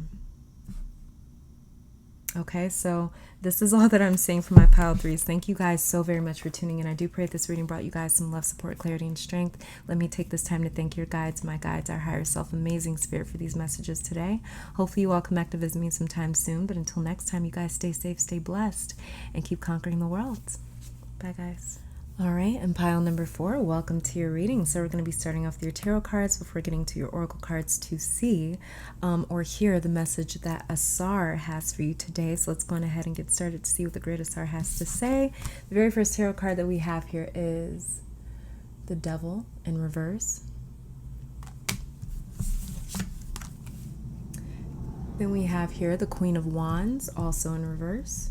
Okay, so this is all that I'm saying for my pile 3s. Thank you guys so very much for tuning in. I do pray this reading brought you guys some love, support, clarity, and strength. Let me take this time to thank your guides, my guides, our higher self, amazing spirit for these messages today. Hopefully you all come back to visit me sometime soon. But until next time, you guys stay safe, stay blessed, and keep conquering the world. Bye, guys. All right, and pile number 4, welcome to your reading. So we're going to be starting off with your tarot cards before getting to your oracle cards to see or hear the message that Ausar has for you today. So let's go on ahead and get started to see what the great Ausar has to say. The very first tarot card that we have here is the Devil in reverse. Then we have here the Queen of Wands, also in reverse.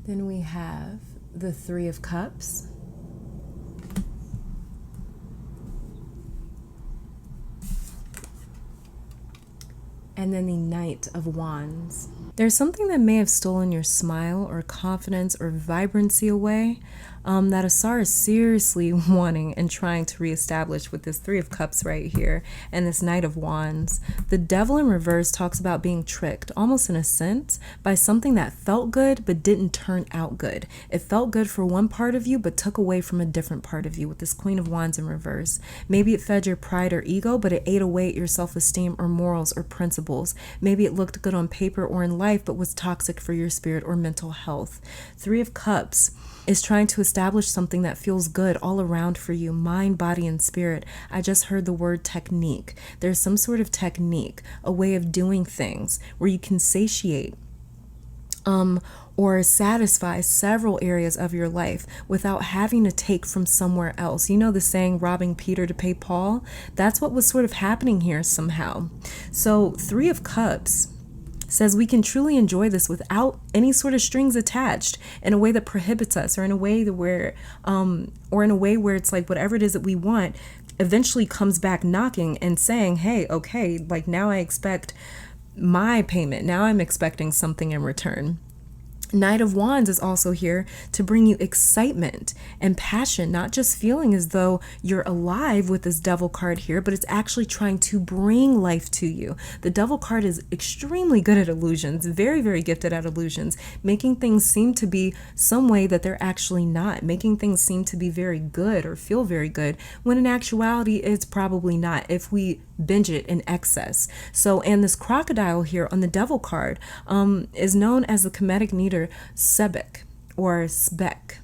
Then we have the Three of Cups. And then the Knight of Wands. There's something that may have stolen your smile or confidence or vibrancy away that Ausar is seriously wanting and trying to reestablish with this Three of Cups right here and this Knight of Wands. The Devil in reverse talks about being tricked, almost in a sense, by something that felt good but didn't turn out good. It felt good for one part of you but took away from a different part of you with this Queen of Wands in reverse. Maybe it fed your pride or ego, but it ate away at your self-esteem or morals or principles. Maybe it looked good on paper or in life but was toxic for your spirit or mental health. Three of Cups is trying to establish something that feels good all around for you, mind, body, and spirit. I just heard the word technique. There's some sort of technique, a way of doing things where you can satiate or satisfy several areas of your life without having to take from somewhere else. You know the saying, robbing Peter to pay Paul? That's what was sort of happening here somehow. So Three of Cups says we can truly enjoy this without any sort of strings attached in a way that prohibits us, or in a way that where it's like whatever it is that we want eventually comes back knocking and saying, hey, okay, like now I expect my payment. Now I'm expecting something in return. Knight of Wands is also here to bring you excitement and passion, not just feeling as though you're alive with this Devil card here, but it's actually trying to bring life to you. The Devil card is extremely good at illusions, very, very gifted at illusions, making things seem to be some way that they're actually not, making things seem to be very good or feel very good, when in actuality it's probably not if we binge it in excess. So, and this crocodile here on the Devil card is known as the Kemetic meter Sebek or Spek.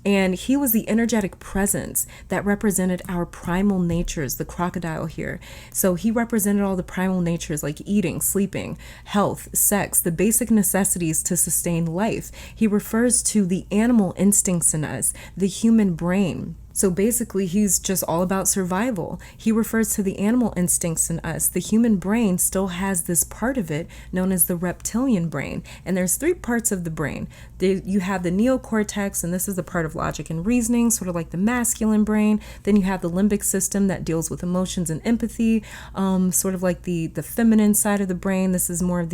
And he was the energetic presence that represented our primal natures, the crocodile here. So he represented all the primal natures like eating, sleeping, health, sex, the basic necessities to sustain life. He refers to the animal instincts in us, the human brain. So basically, he's just all about survival. He refers to the animal instincts in us. The human brain still has this part of it known as the reptilian brain. And there's 3 parts of the brain. You have the neocortex, and this is the part of logic and reasoning, sort of like the masculine brain. Then you have the limbic system that deals with emotions and empathy, sort of like the feminine side of the brain. This is more of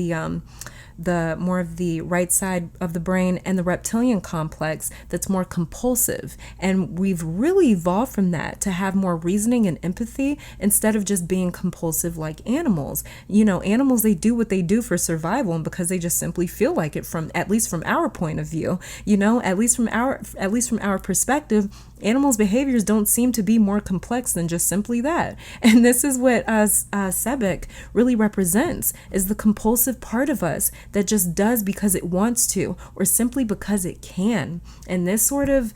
the right side of the brain, and the reptilian complex that's more compulsive. And we've really evolved from that to have more reasoning and empathy instead of just being compulsive like animals. You know, animals, they do what they do for survival and because they just simply feel like it, from at least from our point of view. You know, at least from our perspective, animals' behaviors don't seem to be more complex than just simply that. And this is what Sebek really represents, is the compulsive part of us that just does because it wants to, or simply because it can. And this sort of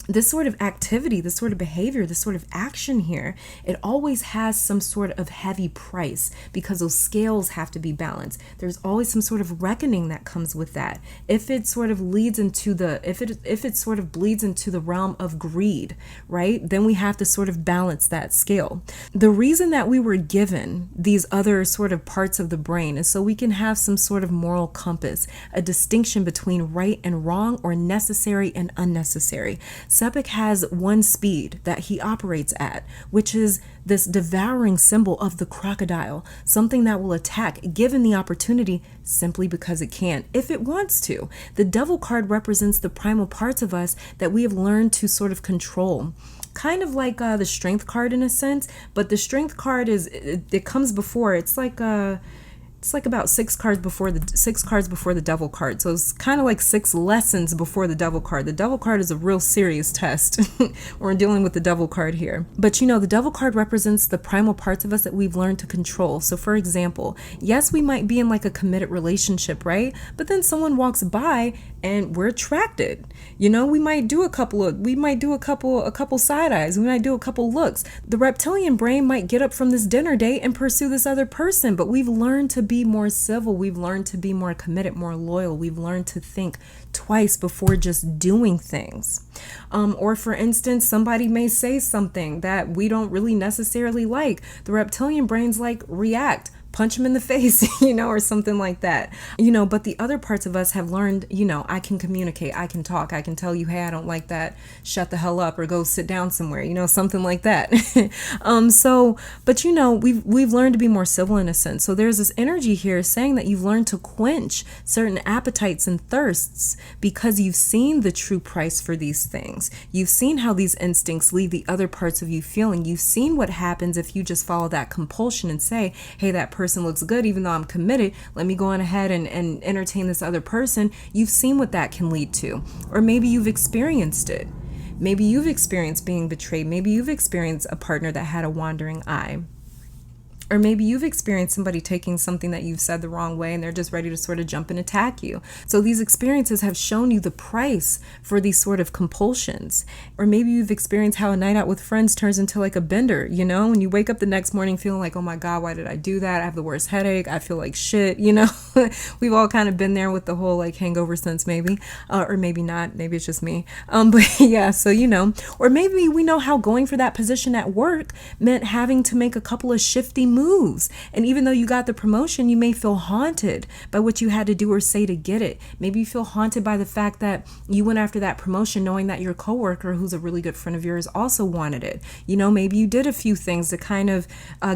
this sort of activity, this sort of behavior, this sort of action here, it always has some sort of heavy price because those scales have to be balanced. There's always some sort of reckoning that comes with that. If it sort of leads into if it sort of bleeds into the realm of greed, right? Then we have to sort of balance that scale. The reason that we were given these other sort of parts of the brain is so we can have some sort of moral compass, a distinction between right and wrong or necessary and unnecessary. Sepik has one speed that he operates at, which is this devouring symbol of the crocodile, something that will attack given the opportunity simply because it can, if it wants to. The devil card represents the primal parts of us that we have learned to sort of control. Kind of like the strength card in a sense, but the strength card it comes before. It's like about six cards before the devil card. So it's kind of like 6 lessons before the devil card. The devil card is a real serious test. We're dealing with the devil card here. But the devil card represents the primal parts of us that we've learned to control. So for example, yes, we might be in like a committed relationship, right? But then someone walks by and we're attracted. We might do a couple side eyes. We might do a couple looks. The reptilian brain might get up from this dinner date and pursue this other person, but we've learned to be more civil. We've learned to be more committed, more loyal. We've learned to think twice before just doing things. Or for instance, somebody may say something that we don't really necessarily like. The reptilian brain's like, react. Punch him in the face, or something like that. But the other parts of us have learned, I can communicate, I can talk, I can tell you, hey, I don't like that, shut the hell up, or go sit down somewhere, something like that. But we've learned to be more civil in a sense. So there's this energy here saying that you've learned to quench certain appetites and thirsts because you've seen the true price for these things. You've seen how these instincts leave the other parts of you feeling. You've seen what happens if you just follow that compulsion and say, hey, that person looks good, even though I'm committed, let me go on ahead and entertain this other person. You've seen what that can lead to. Or maybe you've experienced it. Maybe you've experienced being betrayed. Maybe you've experienced a partner that had a wandering eye. Or maybe you've experienced somebody taking something that you've said the wrong way and they're just ready to sort of jump and attack you. So these experiences have shown you the price for these sort of compulsions. Or maybe you've experienced how a night out with friends turns into like a bender, when you wake up the next morning feeling like, oh my God, why did I do that? I have the worst headache. I feel like shit, We've all kind of been there with the whole like hangover sense maybe, or maybe not. Maybe it's just me. But yeah, so, or maybe we know how going for that position at work meant having to make a couple of shifty moves. And even though you got the promotion, you may feel haunted by what you had to do or say to get it. Maybe you feel haunted by the fact that you went after that promotion knowing that your coworker, who's a really good friend of yours, also wanted it. Maybe you did a few things to kind of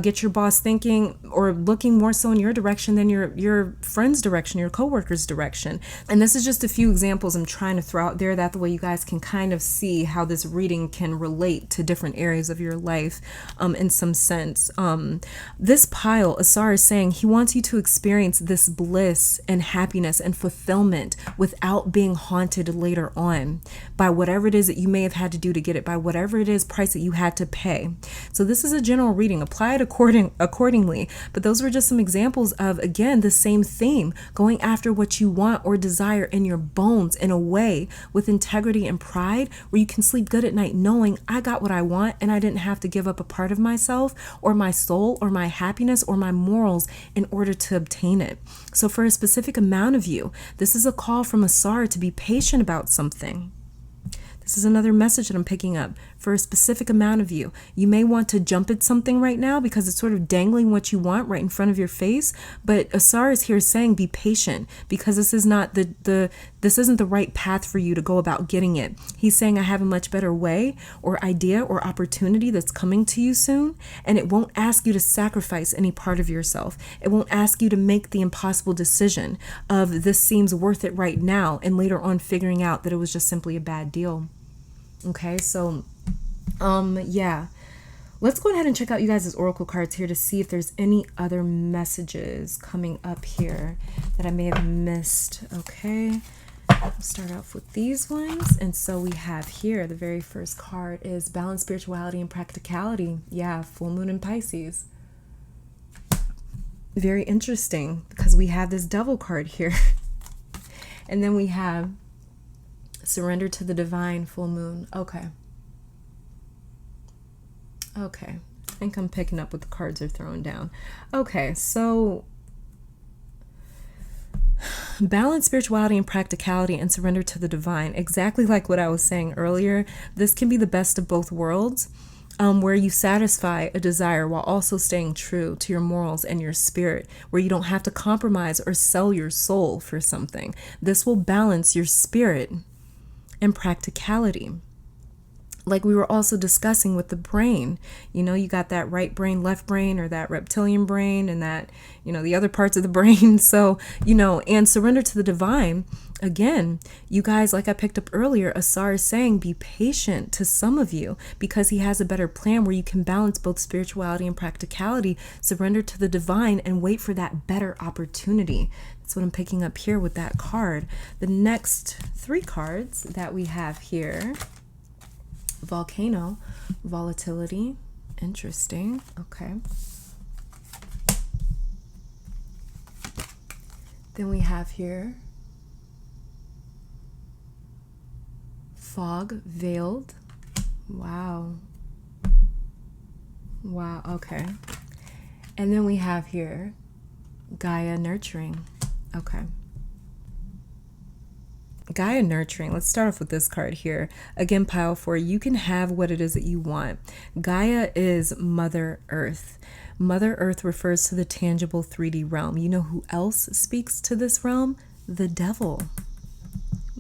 get your boss thinking or looking more so in your direction than your friend's direction, your coworker's direction. And this is just a few examples I'm trying to throw out there, that the way you guys can kind of see how this reading can relate to different areas of your life in some sense. This pile, Ausar is saying he wants you to experience this bliss and happiness and fulfillment without being haunted later on by whatever it is that you may have had to do to get it, by whatever it is price that you had to pay. So this is a general reading. Apply it accordingly. But those were just some examples of, again, the same theme, going after what you want or desire in your bones in a way with integrity and pride where you can sleep good at night knowing I got what I want and I didn't have to give up a part of myself or my soul or my happiness or my morals in order to obtain it. So for a specific amount of you, this is a call from Ausar to be patient about something. This is another message that I'm picking up. For a specific amount of you, you may want to jump at something right now because it's sort of dangling what you want right in front of your face. But Ausar is here saying be patient because this is not this isn't the right path for you to go about getting it. He's saying I have a much better way or idea or opportunity that's coming to you soon, and it won't ask you to sacrifice any part of yourself. It won't ask you to make the impossible decision of this seems worth it right now and later on figuring out that it was just simply a bad deal. Okay, so yeah, let's go ahead and check out you guys' oracle cards here to see if there's any other messages coming up here that I may have missed. Okay, I'll start off with these ones. And so we have here, the very first card is balance, spirituality, and practicality. Yeah, full moon in Pisces. Very interesting because we have this devil card here. And then we have Surrender to the divine, full moon. Okay. Okay. I think I'm picking up what the cards are throwing down. Okay, so balance spirituality and practicality and surrender to the divine. Exactly like what I was saying earlier. This can be the best of both worlds, where you satisfy a desire while also staying true to your morals and your spirit, where you don't have to compromise or sell your soul for something. This will balance your spirit and practicality. Like we were also discussing with the brain, you got that right brain, left brain, or that reptilian brain, and that, the other parts of the brain. So, and surrender to the divine. Again, you guys, like I picked up earlier, Asar is saying be patient to some of you because he has a better plan where you can balance both spirituality and practicality. Surrender to the divine and wait for that better opportunity. That's what I'm picking up here with that card. The next 3 cards that we have here. Volcano, volatility, interesting. Okay. Then we have here fog, veiled. Wow. Okay. And then we have here Gaia, nurturing. Okay. Gaia, nurturing. Let's start off with this card here. Again, pile 4, you can have what it is that you want. Gaia is Mother Earth. Mother Earth refers to the tangible 3D realm. You know who else speaks to this realm? The devil.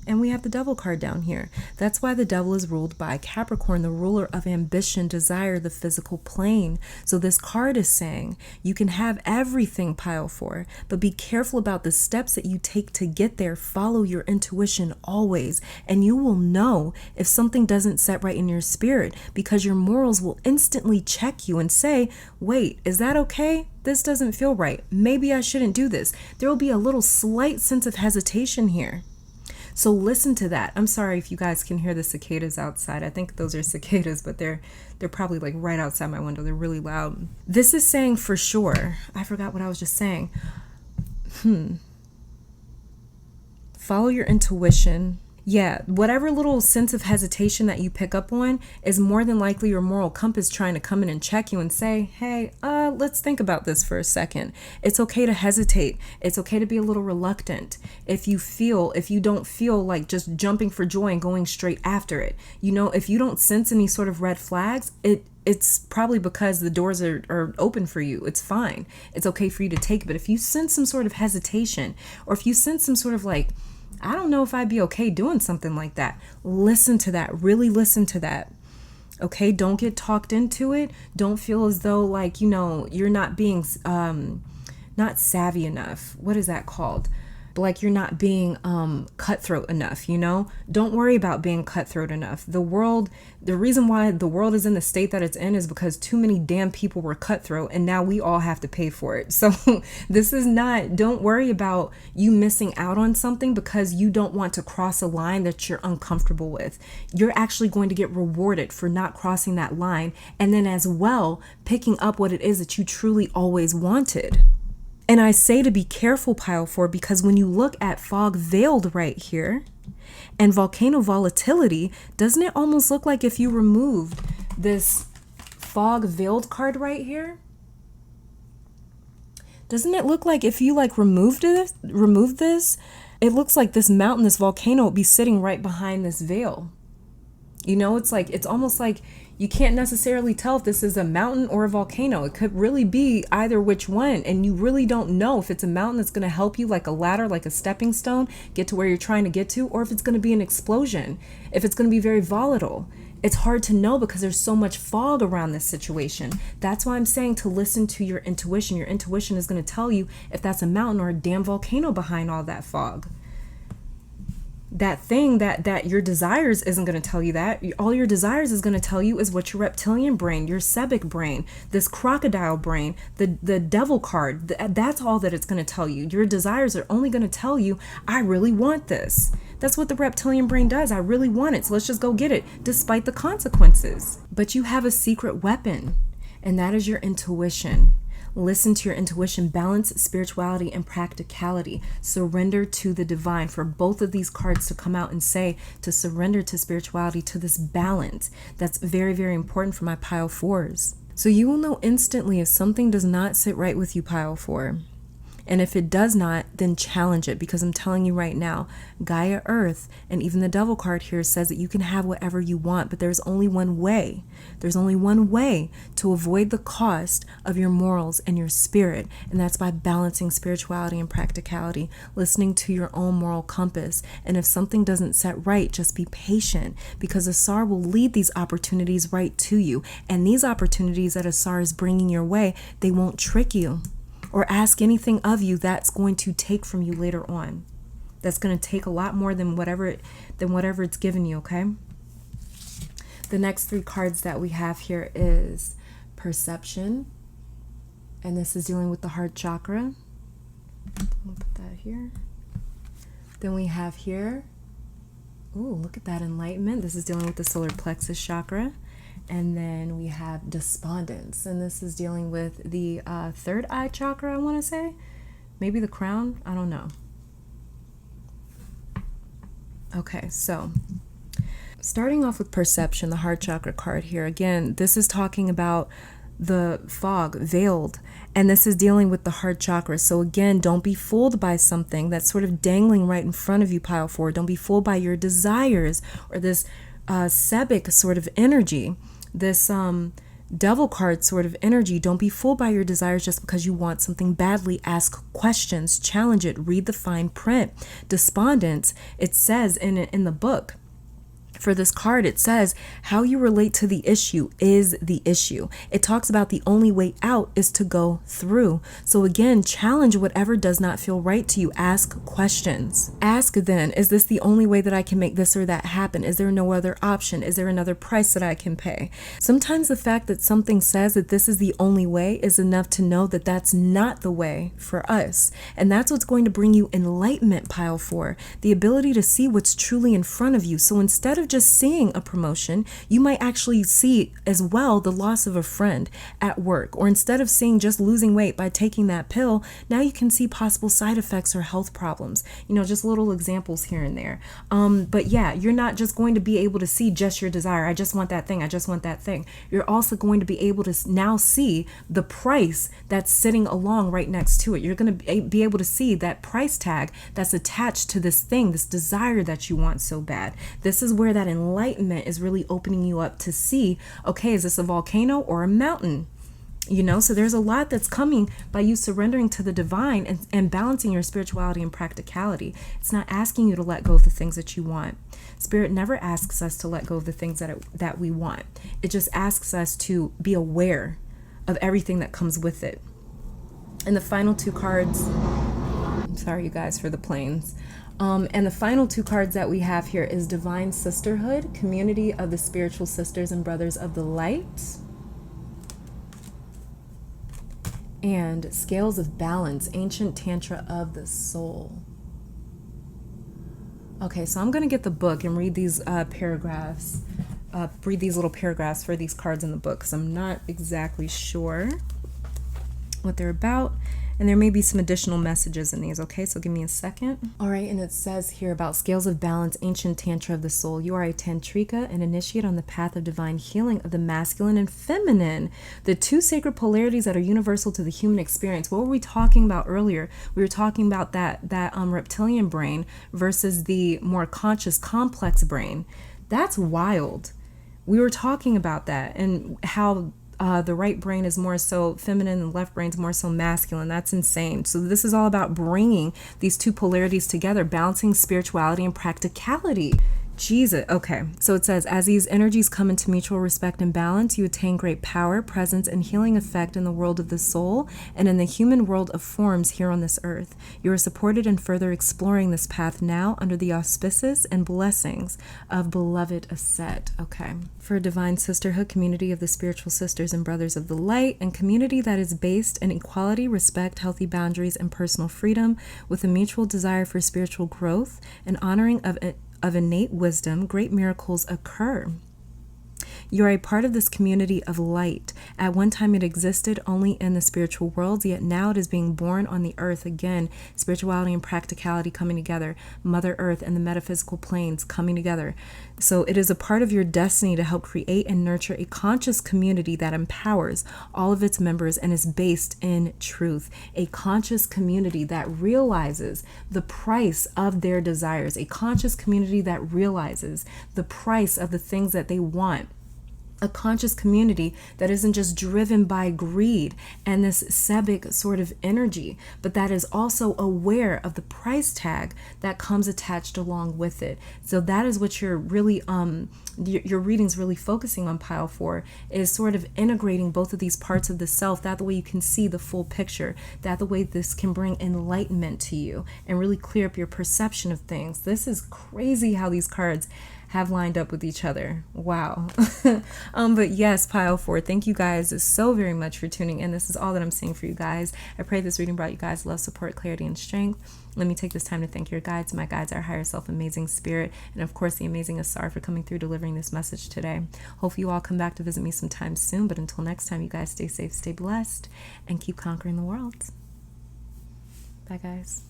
And we have the devil card down here. That's why the devil is ruled by Capricorn, the ruler of ambition, desire, the physical plane. So this card is saying you can have everything, pile 4, but be careful about the steps that you take to get there. Follow your intuition always, and you will know if something doesn't set right in your spirit, because your morals will instantly check you and say, wait, is that okay? This doesn't feel right. Maybe I shouldn't do this. There will be a little slight sense of hesitation here. So listen to that. I'm sorry if you guys can hear the cicadas outside. I think those are cicadas, but they're probably like right outside my window. They're really loud. This is saying for sure. I forgot what I was just saying. Follow your intuition. Yeah, whatever little sense of hesitation that you pick up on is more than likely your moral compass trying to come in and check you and say, hey, let's think about this for a second. It's okay to hesitate. It's okay to be a little reluctant. If you don't feel like just jumping for joy and going straight after it. If you don't sense any sort of red flags, it's probably because the doors are open for you. It's fine. It's okay for you to take it. But if you sense some sort of hesitation, or if you sense some sort of like, I don't know if I'd be okay doing something like that, listen to that. Really listen to that. Okay, don't get talked into it. Don't feel as though like, you're not being not savvy enough. What is that called? Like you're not being cutthroat enough, Don't worry about being cutthroat enough. The reason why the world is in the state that it's in is because too many damn people were cutthroat, and now we all have to pay for it. So don't worry about you missing out on something because you don't want to cross a line that you're uncomfortable with. You're actually going to get rewarded for not crossing that line, and then as well picking up what it is that you truly always wanted. And I say to be careful, pile 4, because when you look at fog veiled right here and volcano volatility, doesn't it almost look like if you removed this fog veiled card right here? Doesn't it look like if you removed this, it looks like this mountain, this volcano would be sitting right behind this veil. It's almost like you can't necessarily tell if this is a mountain or a volcano. It could really be either which one. And you really don't know if it's a mountain that's going to help you like a ladder, like a stepping stone, get to where you're trying to get to, or if it's going to be an explosion, if it's going to be very volatile. It's hard to know because there's so much fog around this situation. That's why I'm saying to listen to your intuition. Your intuition is going to tell you if that's a mountain or a damn volcano behind all that fog. That thing that your desires isn't going to tell you that. All your desires is going to tell you is what your reptilian brain, your Sebic brain, this crocodile brain, the devil card, that's all that it's going to tell you. Your desires are only going to tell you, I really want this. That's what the reptilian brain does. I really want it, so let's just go get it, despite the consequences. But you have a secret weapon, and that is your intuition. Listen to your intuition. Balance spirituality and practicality. Surrender to the divine. For both of these cards to come out and say to surrender to spirituality, to this balance, that's very, very important for my pile fours. So you will know instantly if something does not sit right with you, pile four. And if it does not, then challenge it, because I'm telling you right now, Gaia Earth and even the Devil card here says that you can have whatever you want, but there's only one way. There's only one way to avoid the cost of your morals and your spirit, and that's by balancing spirituality and practicality, listening to your own moral compass. And if something doesn't set right, just be patient, because Asar will lead these opportunities right to you. And these opportunities that Asar is bringing your way, they won't trick you or ask anything of you that's going to take from you later on. That's going to take a lot more than whatever it's given you, okay? The next three cards that we have here is Perception, and this is dealing with the heart chakra. I'll put that here. Then we have here, ooh, look at that, Enlightenment. This is dealing with the solar plexus chakra. And then we have Despondence, and this is dealing with the third eye chakra, I want to say. Maybe the crown, I don't know. Okay, so starting off with Perception, the heart chakra card here. Again, this is talking about the fog, veiled, and this is dealing with the heart chakra. So again, don't be fooled by something that's sort of dangling right in front of you, pile four. Don't be fooled by your desires or this Sebic sort of energy, this Devil card sort of energy. Don't be fooled by your desires just because you want something badly. Ask questions, challenge it, read the fine print. Despondence, it says in the book, for this card, it says how you relate to the issue is the issue. It talks about the only way out is to go through. So again, challenge whatever does not feel right to you. Ask questions. Ask then, is this the only way that I can make this or that happen? Is there no other option? Is there another price that I can pay? Sometimes the fact that something says that this is the only way is enough to know that that's not the way for us. And that's what's going to bring you enlightenment, pile four, the ability to see what's truly in front of you. So instead of just seeing a promotion, you might actually see as well the loss of a friend at work. Or instead of seeing just losing weight by taking that pill, now you can see possible side effects or health problems. You know, just little examples here and there. But yeah, you're not just going to be able to see just your desire. I just want that thing. I just want that thing. You're also going to be able to now see the price that's sitting along right next to it. You're going to be able to see that price tag that's attached to this thing, this desire that you want so bad. This is where that enlightenment is really opening you up to see, okay, is this a volcano or a mountain? You know, so there's a lot that's coming by you surrendering to the divine and balancing your spirituality and practicality. It's not asking you to let go of the things that you want. Spirit never asks us to let go of the things that we want. It just asks us to be aware of everything that comes with it. And the final two cards, I'm sorry you guys for the planes. And the final two cards that we have here is Divine Sisterhood, Community of the Spiritual Sisters and Brothers of the Light, and Scales of Balance, Ancient Tantra of the Soul. Okay, so I'm going to get the book and read these paragraphs, read these little paragraphs for these cards in the book, because I'm not exactly sure what they're about. And there may be some additional messages in these, okay? So give me a second. All right, and it says here about Scales of Balance, Ancient Tantra of the Soul. You are a Tantrika, an initiate on the path of divine healing of the masculine and feminine, the two sacred polarities that are universal to the human experience. What were we talking about earlier? We were talking about that reptilian brain versus the more conscious, complex brain. That's wild. We were talking about that and how the right brain is more so feminine and the left brain is more so masculine. That's insane. So this is all about bringing these two polarities together, balancing spirituality and practicality. Jesus. Okay. So it says, as these energies come into mutual respect and balance, you attain great power, presence, and healing effect in the world of the soul and in the human world of forms here on this earth. You are supported in further exploring this path now under the auspices and blessings of beloved Auset. Okay. For Divine Sisterhood, Community of the Spiritual Sisters and Brothers of the Light, and community that is based in equality, respect, healthy boundaries, and personal freedom, with a mutual desire for spiritual growth and honoring of innate wisdom, great miracles occur. You're a part of this community of light. At one time it existed only in the spiritual worlds, yet now it is being born on the earth again. Spirituality and practicality coming together, Mother Earth and the metaphysical planes coming together. So it is a part of your destiny to help create and nurture a conscious community that empowers all of its members and is based in truth. A conscious community that realizes the price of their desires. A conscious community that realizes the price of the things that they want. A conscious community that isn't just driven by greed and this Sebic sort of energy, but that is also aware of the price tag that comes attached along with it. So that is what you're really, your reading's really focusing on, pile 4, is sort of integrating both of these parts of the self. That the way you can see the full picture, that the way this can bring enlightenment to you and really clear up your perception of things. This is crazy how these cards have lined up with each other. Wow. But yes, pile 4, thank you guys so very much for tuning in. This is all that I'm saying for you guys. I pray this reading brought you guys love, support, clarity, and strength. Let me take this time to thank your guides, my guides, our higher self, amazing spirit, and of course the amazing Asar for coming through delivering this message today. Hope you all come back to visit me sometime soon, but until next time, you guys stay safe, stay blessed, and keep conquering the world. Bye guys.